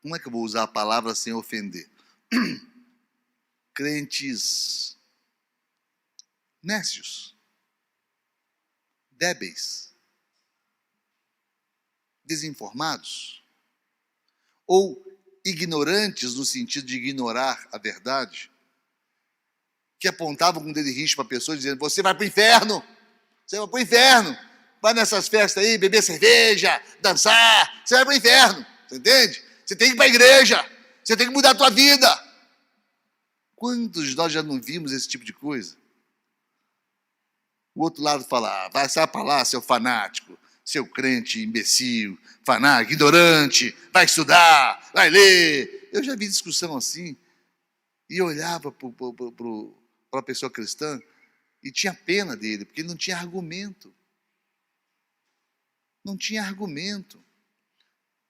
S1: como é que eu vou usar a palavra sem ofender? Crentes nécios, débeis, desinformados, ou ignorantes no sentido de ignorar a verdade, que apontavam com o dedo de rijo para a pessoa dizendo, você vai para o inferno, vai nessas festas aí, beber cerveja, dançar, você vai para o inferno, você entende? Você tem que ir para a igreja, você tem que mudar a tua vida. Quantos de nós já não vimos esse tipo de coisa? O outro lado fala, vai sair para lá, seu fanático, seu crente imbecil, fanático, ignorante, vai estudar, vai ler. Eu já vi discussão assim, e eu olhava para a pessoa cristã e tinha pena dele, porque ele não tinha argumento. Não tinha argumento.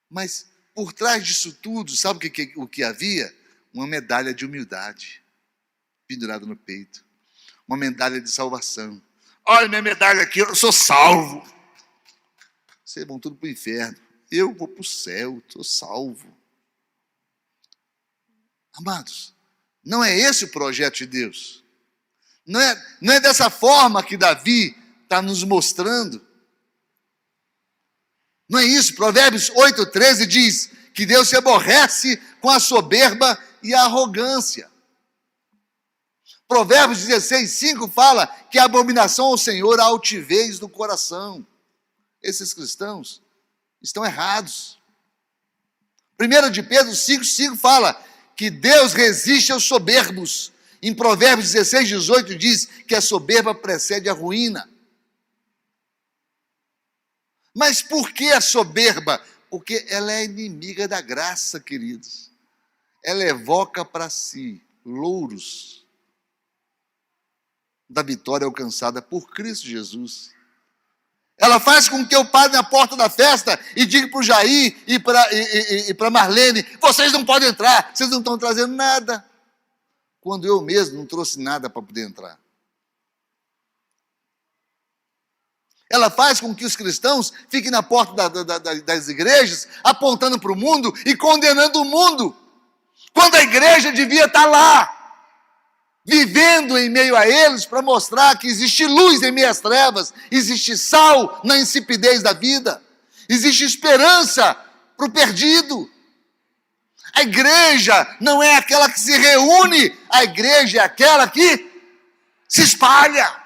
S1: Mas por trás disso tudo, sabe o que havia? Uma medalha de humildade pendurada no peito. Uma medalha de salvação. Olha minha medalha aqui, eu sou salvo. Vocês vão tudo para o inferno. Eu vou para o céu, estou salvo. Amados, não é esse o projeto de Deus. Não é dessa forma que Davi está nos mostrando. Não é isso. Provérbios 8,13 diz que Deus se aborrece com a soberba e a arrogância. Provérbios 16,5 fala que a abominação ao Senhor a altivez do coração. Esses cristãos estão errados. 1 de Pedro 5,5 fala que Deus resiste aos soberbos. Em Provérbios 16,18 diz que a soberba precede a ruína. Mas por que a soberba? Porque ela é inimiga da graça, queridos. Ela evoca para si louros da vitória alcançada por Cristo Jesus. Ela faz com que eu pare na porta da festa e diga para o Jair e para Marlene: vocês não podem entrar, vocês não estão trazendo nada. Quando eu mesmo não trouxe nada para poder entrar. Ela faz com que os cristãos fiquem na porta das igrejas, apontando para o mundo e condenando o mundo, quando a igreja devia estar lá, vivendo em meio a eles, para mostrar que existe luz em meio às trevas, existe sal na insipidez da vida, existe esperança para o perdido. A igreja não é aquela que se reúne, a igreja é aquela que se espalha.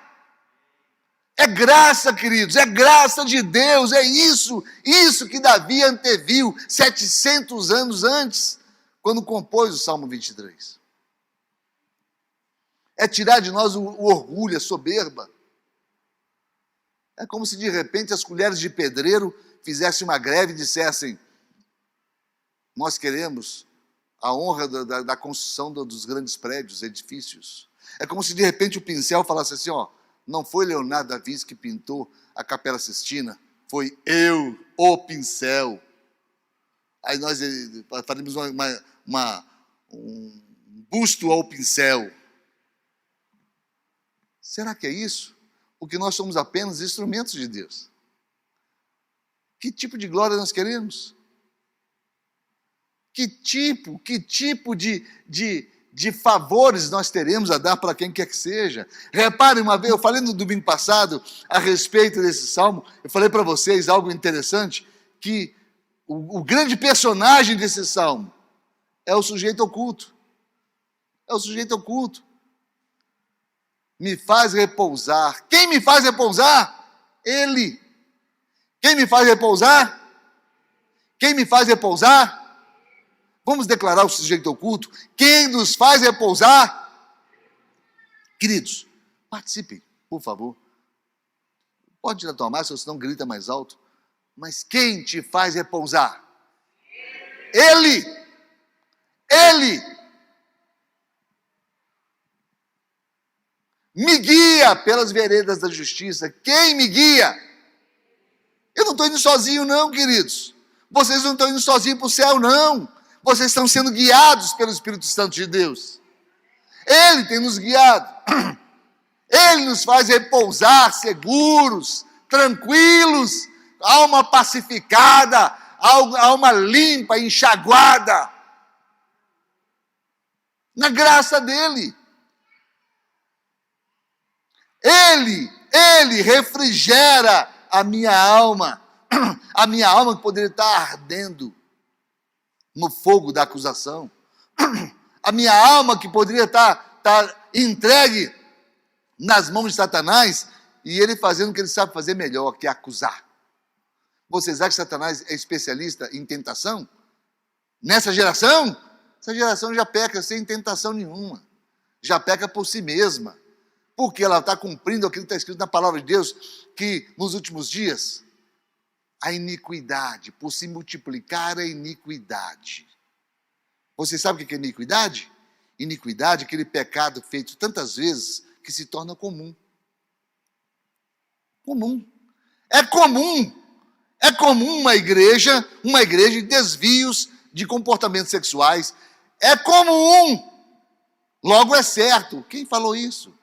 S1: É graça, queridos, é graça de Deus, é isso que Davi anteviu 700 anos antes, quando compôs o Salmo 23. É tirar de nós o orgulho, a soberba. É como se de repente as colheres de pedreiro fizessem uma greve e dissessem: nós queremos a honra da construção dos grandes prédios, edifícios. É como se de repente o pincel falasse assim: ó, não foi Leonardo da Vinci que pintou a Capela Sistina, foi eu, o pincel. Aí nós faremos um busto ao pincel. Será que é isso? Porque nós somos apenas instrumentos de Deus. Que tipo de glória nós queremos? Que tipo de favores nós teremos a dar para quem quer que seja? Reparem uma vez, eu falei no domingo passado a respeito desse salmo, eu falei para vocês algo interessante, que o grande personagem desse salmo é o sujeito oculto. É o sujeito oculto. Me faz repousar. Quem me faz repousar? Ele. Quem me faz repousar? Quem me faz repousar? Vamos declarar o sujeito oculto. Quem nos faz repousar? Queridos, participem, por favor. Pode tirar a tua máscara, senão grita mais alto. Mas quem te faz repousar? Ele. Ele. Me guia pelas veredas da justiça. Quem me guia? Eu não estou indo sozinho não, queridos. Vocês não estão indo sozinhos para o céu, não. Vocês estão sendo guiados pelo Espírito Santo de Deus. Ele tem nos guiado. Ele nos faz repousar seguros, tranquilos, alma pacificada, alma limpa, enxaguada. Na graça dele. Ele refrigera a minha alma que poderia estar ardendo no fogo da acusação, a minha alma que poderia estar entregue nas mãos de Satanás, e ele fazendo o que ele sabe fazer melhor, que é acusar. Vocês acham que Satanás é especialista em tentação? Nessa geração? Essa geração já peca sem tentação nenhuma, já peca por si mesma, porque ela está cumprindo aquilo que está escrito na palavra de Deus, que nos últimos dias, a iniquidade, por se multiplicar a iniquidade. Você sabe o que é iniquidade? Iniquidade é aquele pecado feito tantas vezes que se torna comum. Comum. É comum É comum uma igreja de desvios de comportamentos sexuais. É comum. Logo é certo. Quem falou isso?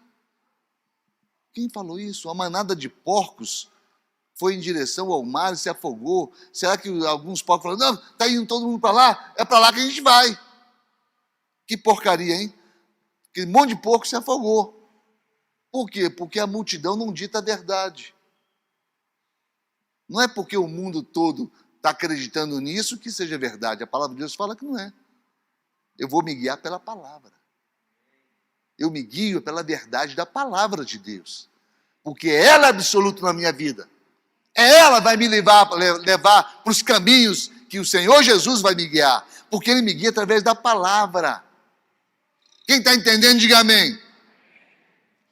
S1: Quem falou isso? A manada de porcos foi em direção ao mar e se afogou. Será que alguns porcos falaram, não, está indo todo mundo para lá? É para lá que a gente vai. Que porcaria, hein? Aquele monte de porco se afogou. Por quê? Porque a multidão não dita a verdade. Não é porque o mundo todo está acreditando nisso que seja verdade. A palavra de Deus fala que não é. Eu vou me guiar pela palavra. Eu me guio pela verdade da palavra de Deus. Porque ela é absoluta na minha vida. Ela vai me levar para os caminhos que o Senhor Jesus vai me guiar. Porque Ele me guia através da palavra. Quem está entendendo, diga amém.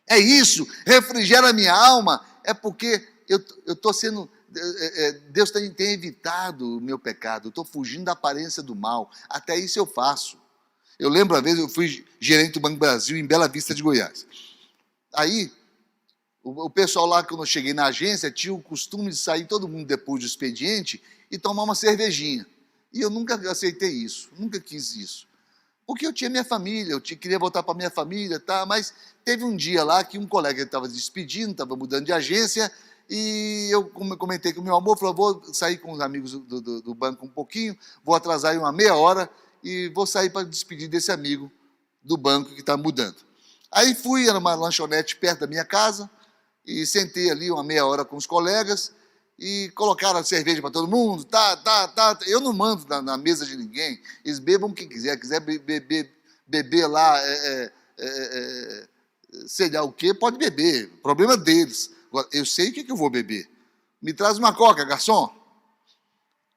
S1: É isso, refrigera a minha alma, é porque eu estou sendo... Deus tem evitado o meu pecado, eu estou fugindo da aparência do mal. Até isso eu faço. Eu lembro, uma vez, eu fui gerente do Banco Brasil em Bela Vista de Goiás. Aí, o pessoal lá, quando eu cheguei na agência, tinha o costume de sair todo mundo depois do expediente e tomar uma cervejinha. E eu nunca aceitei isso, nunca quis isso. Porque eu tinha minha família, queria voltar para minha família, tá? Mas teve um dia lá que um colega estava despedindo, estava mudando de agência, e eu comentei com o meu amor, falei, vou sair com os amigos do banco um pouquinho, vou atrasar aí uma meia hora, e vou sair para despedir desse amigo do banco que está mudando. Aí fui, era uma lanchonete perto da minha casa, e sentei ali uma meia hora com os colegas, e colocaram a cerveja para todo mundo, eu não mando na mesa de ninguém, eles bebam o que quiser beber lá, sei lá o que, pode beber, problema deles. Agora, eu sei o que eu vou beber. Me traz uma coca, garçom.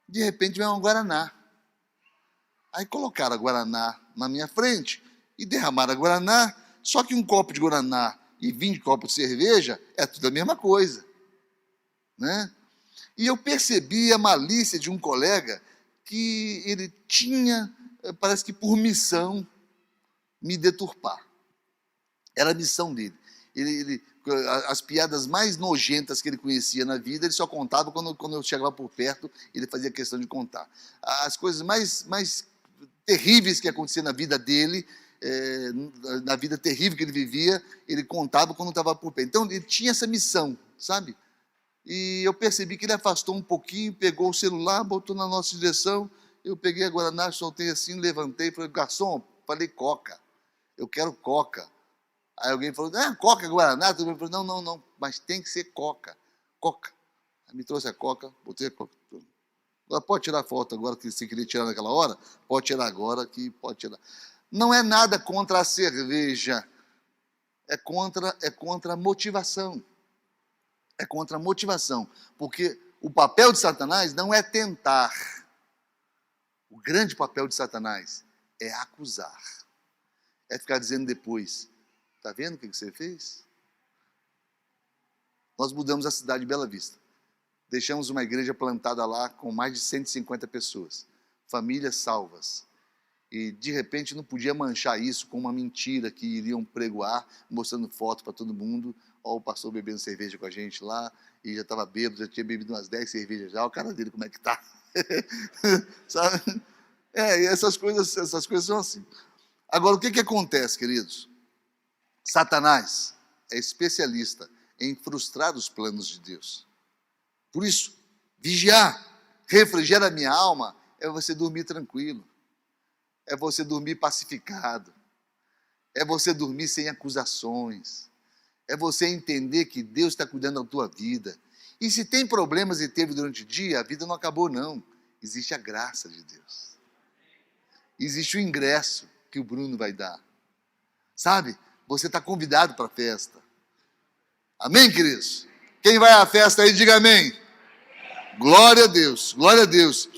S1: De repente vem um Guaraná. Aí colocaram a Guaraná na minha frente e derramaram a Guaraná, só que um copo de Guaraná e 20 copos de cerveja é tudo a mesma coisa, né? E eu percebi a malícia de um colega que ele tinha, parece que por missão, me deturpar. Era a missão dele. As piadas mais nojentas que ele conhecia na vida, ele só contava quando eu chegava por perto, ele fazia questão de contar. As coisas mais terríveis que aconteciam na vida dele, na vida terrível que ele vivia, ele contava quando estava por perto. Então, ele tinha essa missão, sabe? E eu percebi que ele afastou um pouquinho, pegou o celular, botou na nossa direção, eu peguei a Guaraná, soltei assim, levantei, falei, garçom, falei coca, eu quero coca. Aí alguém falou, coca, Guaraná, todo mundo falou, não, mas tem que ser coca. Aí me trouxe a coca, botei a coca. Agora pode tirar a foto agora, que você queria tirar naquela hora, pode tirar agora, que pode tirar. Não é nada contra a cerveja, é contra a motivação. É contra a motivação, porque o papel de Satanás não é tentar. O grande papel de Satanás é acusar. É ficar dizendo depois, está vendo o que você fez? Nós mudamos a cidade de Bela Vista. Deixamos uma igreja plantada lá com mais de 150 pessoas. Famílias salvas. E, de repente, não podia manchar isso com uma mentira que iriam pregoar, mostrando foto para todo mundo. Ó, o pastor bebendo cerveja com a gente lá, e já estava bêbado, já tinha bebido umas 10 cervejas já, o cara dele como é que está? Sabe? E essas coisas são assim. Agora, o que acontece, queridos? Satanás é especialista em frustrar os planos de Deus. Por isso, vigiar, refrigerar a minha alma, é você dormir tranquilo. É você dormir pacificado. É você dormir sem acusações. É você entender que Deus está cuidando da tua vida. E se tem problemas e teve durante o dia, a vida não acabou, não. Existe a graça de Deus. Existe o ingresso que o Bruno vai dar. Sabe? Você está convidado para a festa. Amém, queridos? Quem vai à festa aí, diga amém. Glória a Deus, glória a Deus.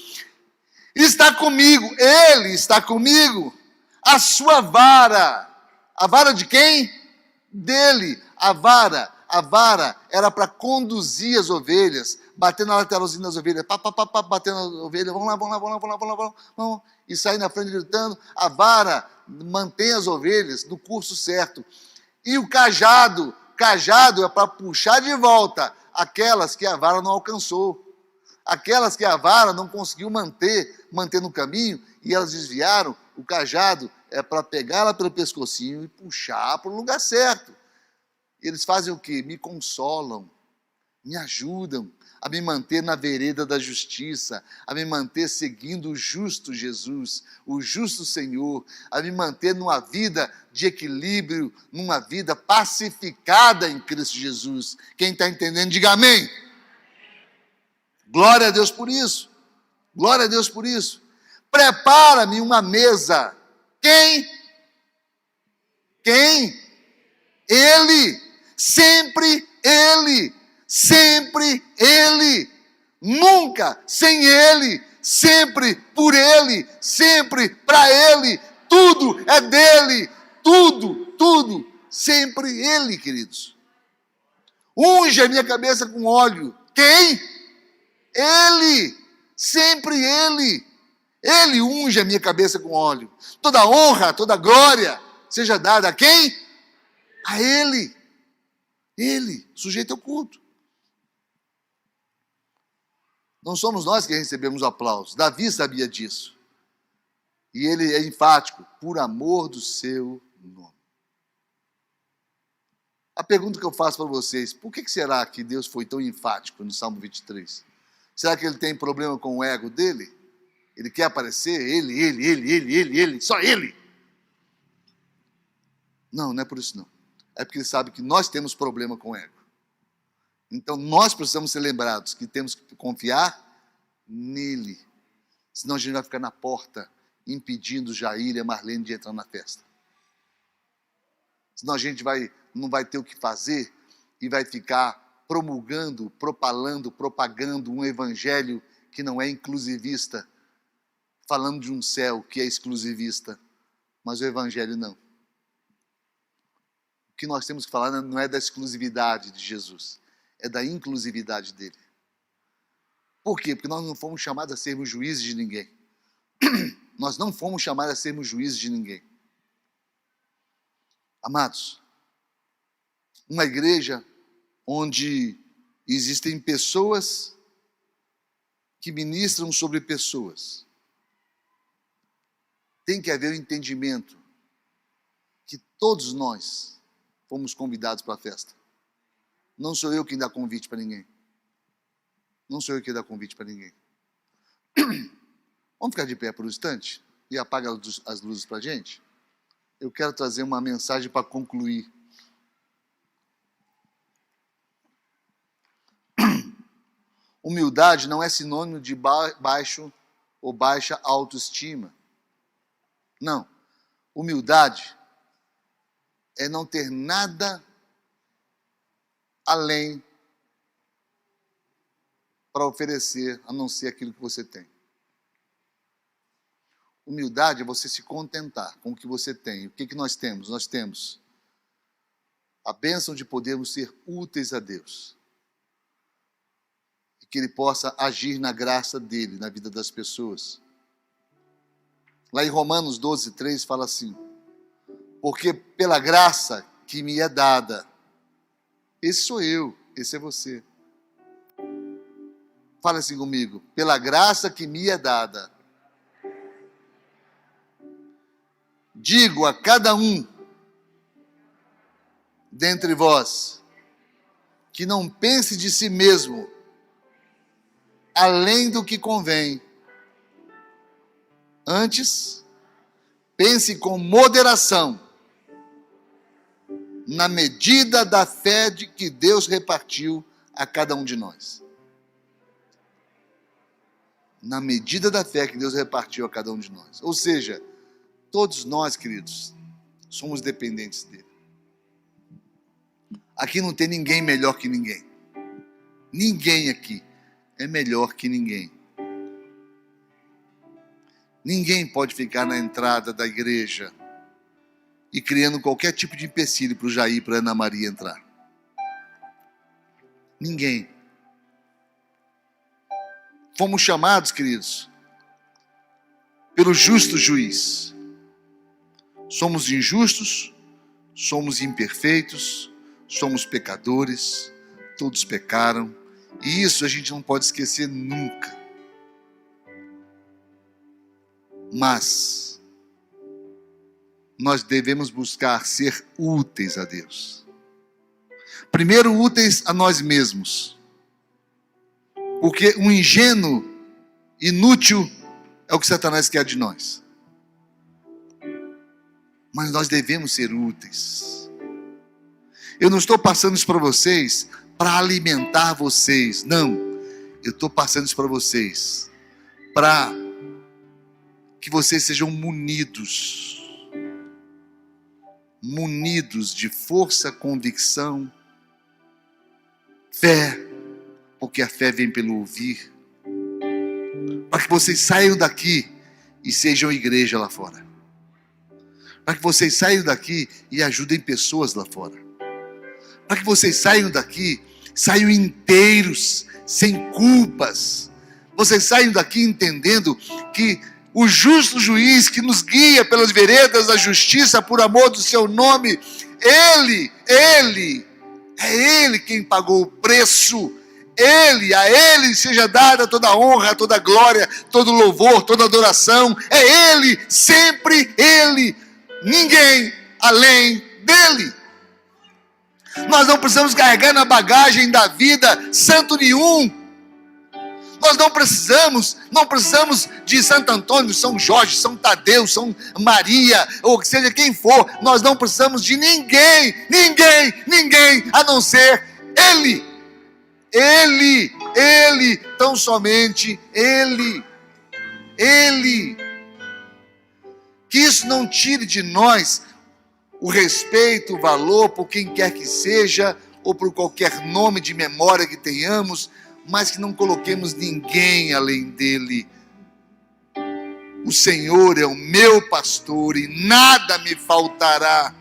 S1: Está comigo, Ele está comigo. A sua vara. A vara de quem? Dele. A vara era para conduzir as ovelhas, bater na lateralzinha das ovelhas, batendo nas ovelhas, vamos, e sair na frente gritando. A vara mantém as ovelhas no curso certo. E o cajado é para puxar de volta aquelas que a vara não alcançou. Aquelas que a vara não conseguiu manter no caminho, e elas desviaram o cajado para pegá-la pelo pescocinho e puxar para o lugar certo. Eles fazem o quê? Me consolam, me ajudam a me manter na vereda da justiça, a me manter seguindo o justo Jesus, o justo Senhor, a me manter numa vida de equilíbrio, numa vida pacificada em Cristo Jesus. Quem está entendendo, diga amém. Glória a Deus por isso. Glória a Deus por isso. Prepara-me uma mesa. Quem? Ele. Sempre Ele. Sempre Ele. Nunca sem Ele. Sempre por Ele. Sempre para Ele. Tudo é dele. Tudo. Sempre Ele, queridos. Unge a minha cabeça com óleo. Quem? Ele. Sempre Ele. Ele unge a minha cabeça com óleo. Toda honra, toda glória seja dada a quem? A Ele. Ele, sujeito ao culto. Não somos nós que recebemos o aplauso. Davi sabia disso. E ele é enfático, por amor do seu nome. A pergunta que eu faço para vocês, por que será que Deus foi tão enfático no Salmo 23? Será que ele tem problema com o ego dele? Ele quer aparecer? Ele, só ele. Não é por isso não. É porque ele sabe que nós temos problema com o ego. Então nós precisamos ser lembrados que temos que confiar nele. Senão a gente vai ficar na porta impedindo Jair e a Marlene de entrar na festa. Senão a gente não vai ter o que fazer e vai ficar promulgando, propagando um evangelho que não é inclusivista, falando de um céu que é exclusivista, mas o evangelho não. O que nós temos que falar não é da exclusividade de Jesus, é da inclusividade dele. Por quê? Porque nós não fomos chamados a sermos juízes de ninguém. Nós não fomos chamados a sermos juízes de ninguém. Amados, uma igreja onde existem pessoas que ministram sobre pessoas, tem que haver o entendimento que todos nós fomos convidados para a festa. Não sou eu quem dá convite para ninguém. Não sou eu quem dá convite para ninguém. Vamos ficar de pé por um instante e apaga as luzes para a gente? Eu quero trazer uma mensagem para concluir. Humildade não é sinônimo de baixo ou baixa autoestima. Não. Humildade é não ter nada além para oferecer, a não ser aquilo que você tem. Humildade é você se contentar com o que você tem. O que nós temos? Nós temos a bênção de podermos ser úteis a Deus. E que Ele possa agir na graça dEle, na vida das pessoas. Lá em Romanos 12:3 fala assim: porque pela graça que me é dada, esse sou eu, esse é você. Fala assim comigo: pela graça que me é dada, digo a cada um dentre vós, que não pense de si mesmo além do que convém. Antes, pense com moderação, na medida da fé de que Deus repartiu a cada um de nós. Na medida da fé que Deus repartiu a cada um de nós. Ou seja, todos nós, queridos, somos dependentes dele. Aqui não tem ninguém melhor que ninguém. Ninguém aqui é melhor que ninguém. Ninguém pode ficar na entrada da igreja e criando qualquer tipo de empecilho para o Jair e para a Ana Maria entrar. Ninguém. Fomos chamados, queridos, pelo justo juiz. Somos injustos, somos imperfeitos, somos pecadores, todos pecaram E isso a gente não pode esquecer nunca. Mas nós devemos buscar ser úteis a Deus. Primeiro, úteis a nós mesmos. Porque um ingênuo, inútil, é o que Satanás quer de nós. Mas nós devemos ser úteis. Eu não estou passando isso para vocês para alimentar vocês. Não. Eu estou passando isso para vocês para que vocês sejam munidos de força, convicção, fé, porque a fé vem pelo ouvir, para que vocês saiam daqui e sejam igreja lá fora, para que vocês saiam daqui e ajudem pessoas lá fora, para que vocês saiam daqui, saiam inteiros, sem culpas, vocês saiam daqui entendendo que o justo juiz que nos guia pelas veredas da justiça por amor do seu nome, é Ele quem pagou o preço. A Ele seja dada toda a honra, toda a glória, todo o louvor, toda a adoração. É Ele, sempre Ele, ninguém além dEle. Nós não precisamos carregar na bagagem da vida santo nenhum. Nós não precisamos de Santo Antônio, São Jorge, São Tadeu, São Maria, ou seja quem for. Nós não precisamos de ninguém, a não ser Ele, tão somente Ele. Que isso não tire de nós o respeito, o valor por quem quer que seja, ou por qualquer nome de memória que tenhamos, mas que não coloquemos ninguém além dele. O Senhor é o meu pastor e nada me faltará.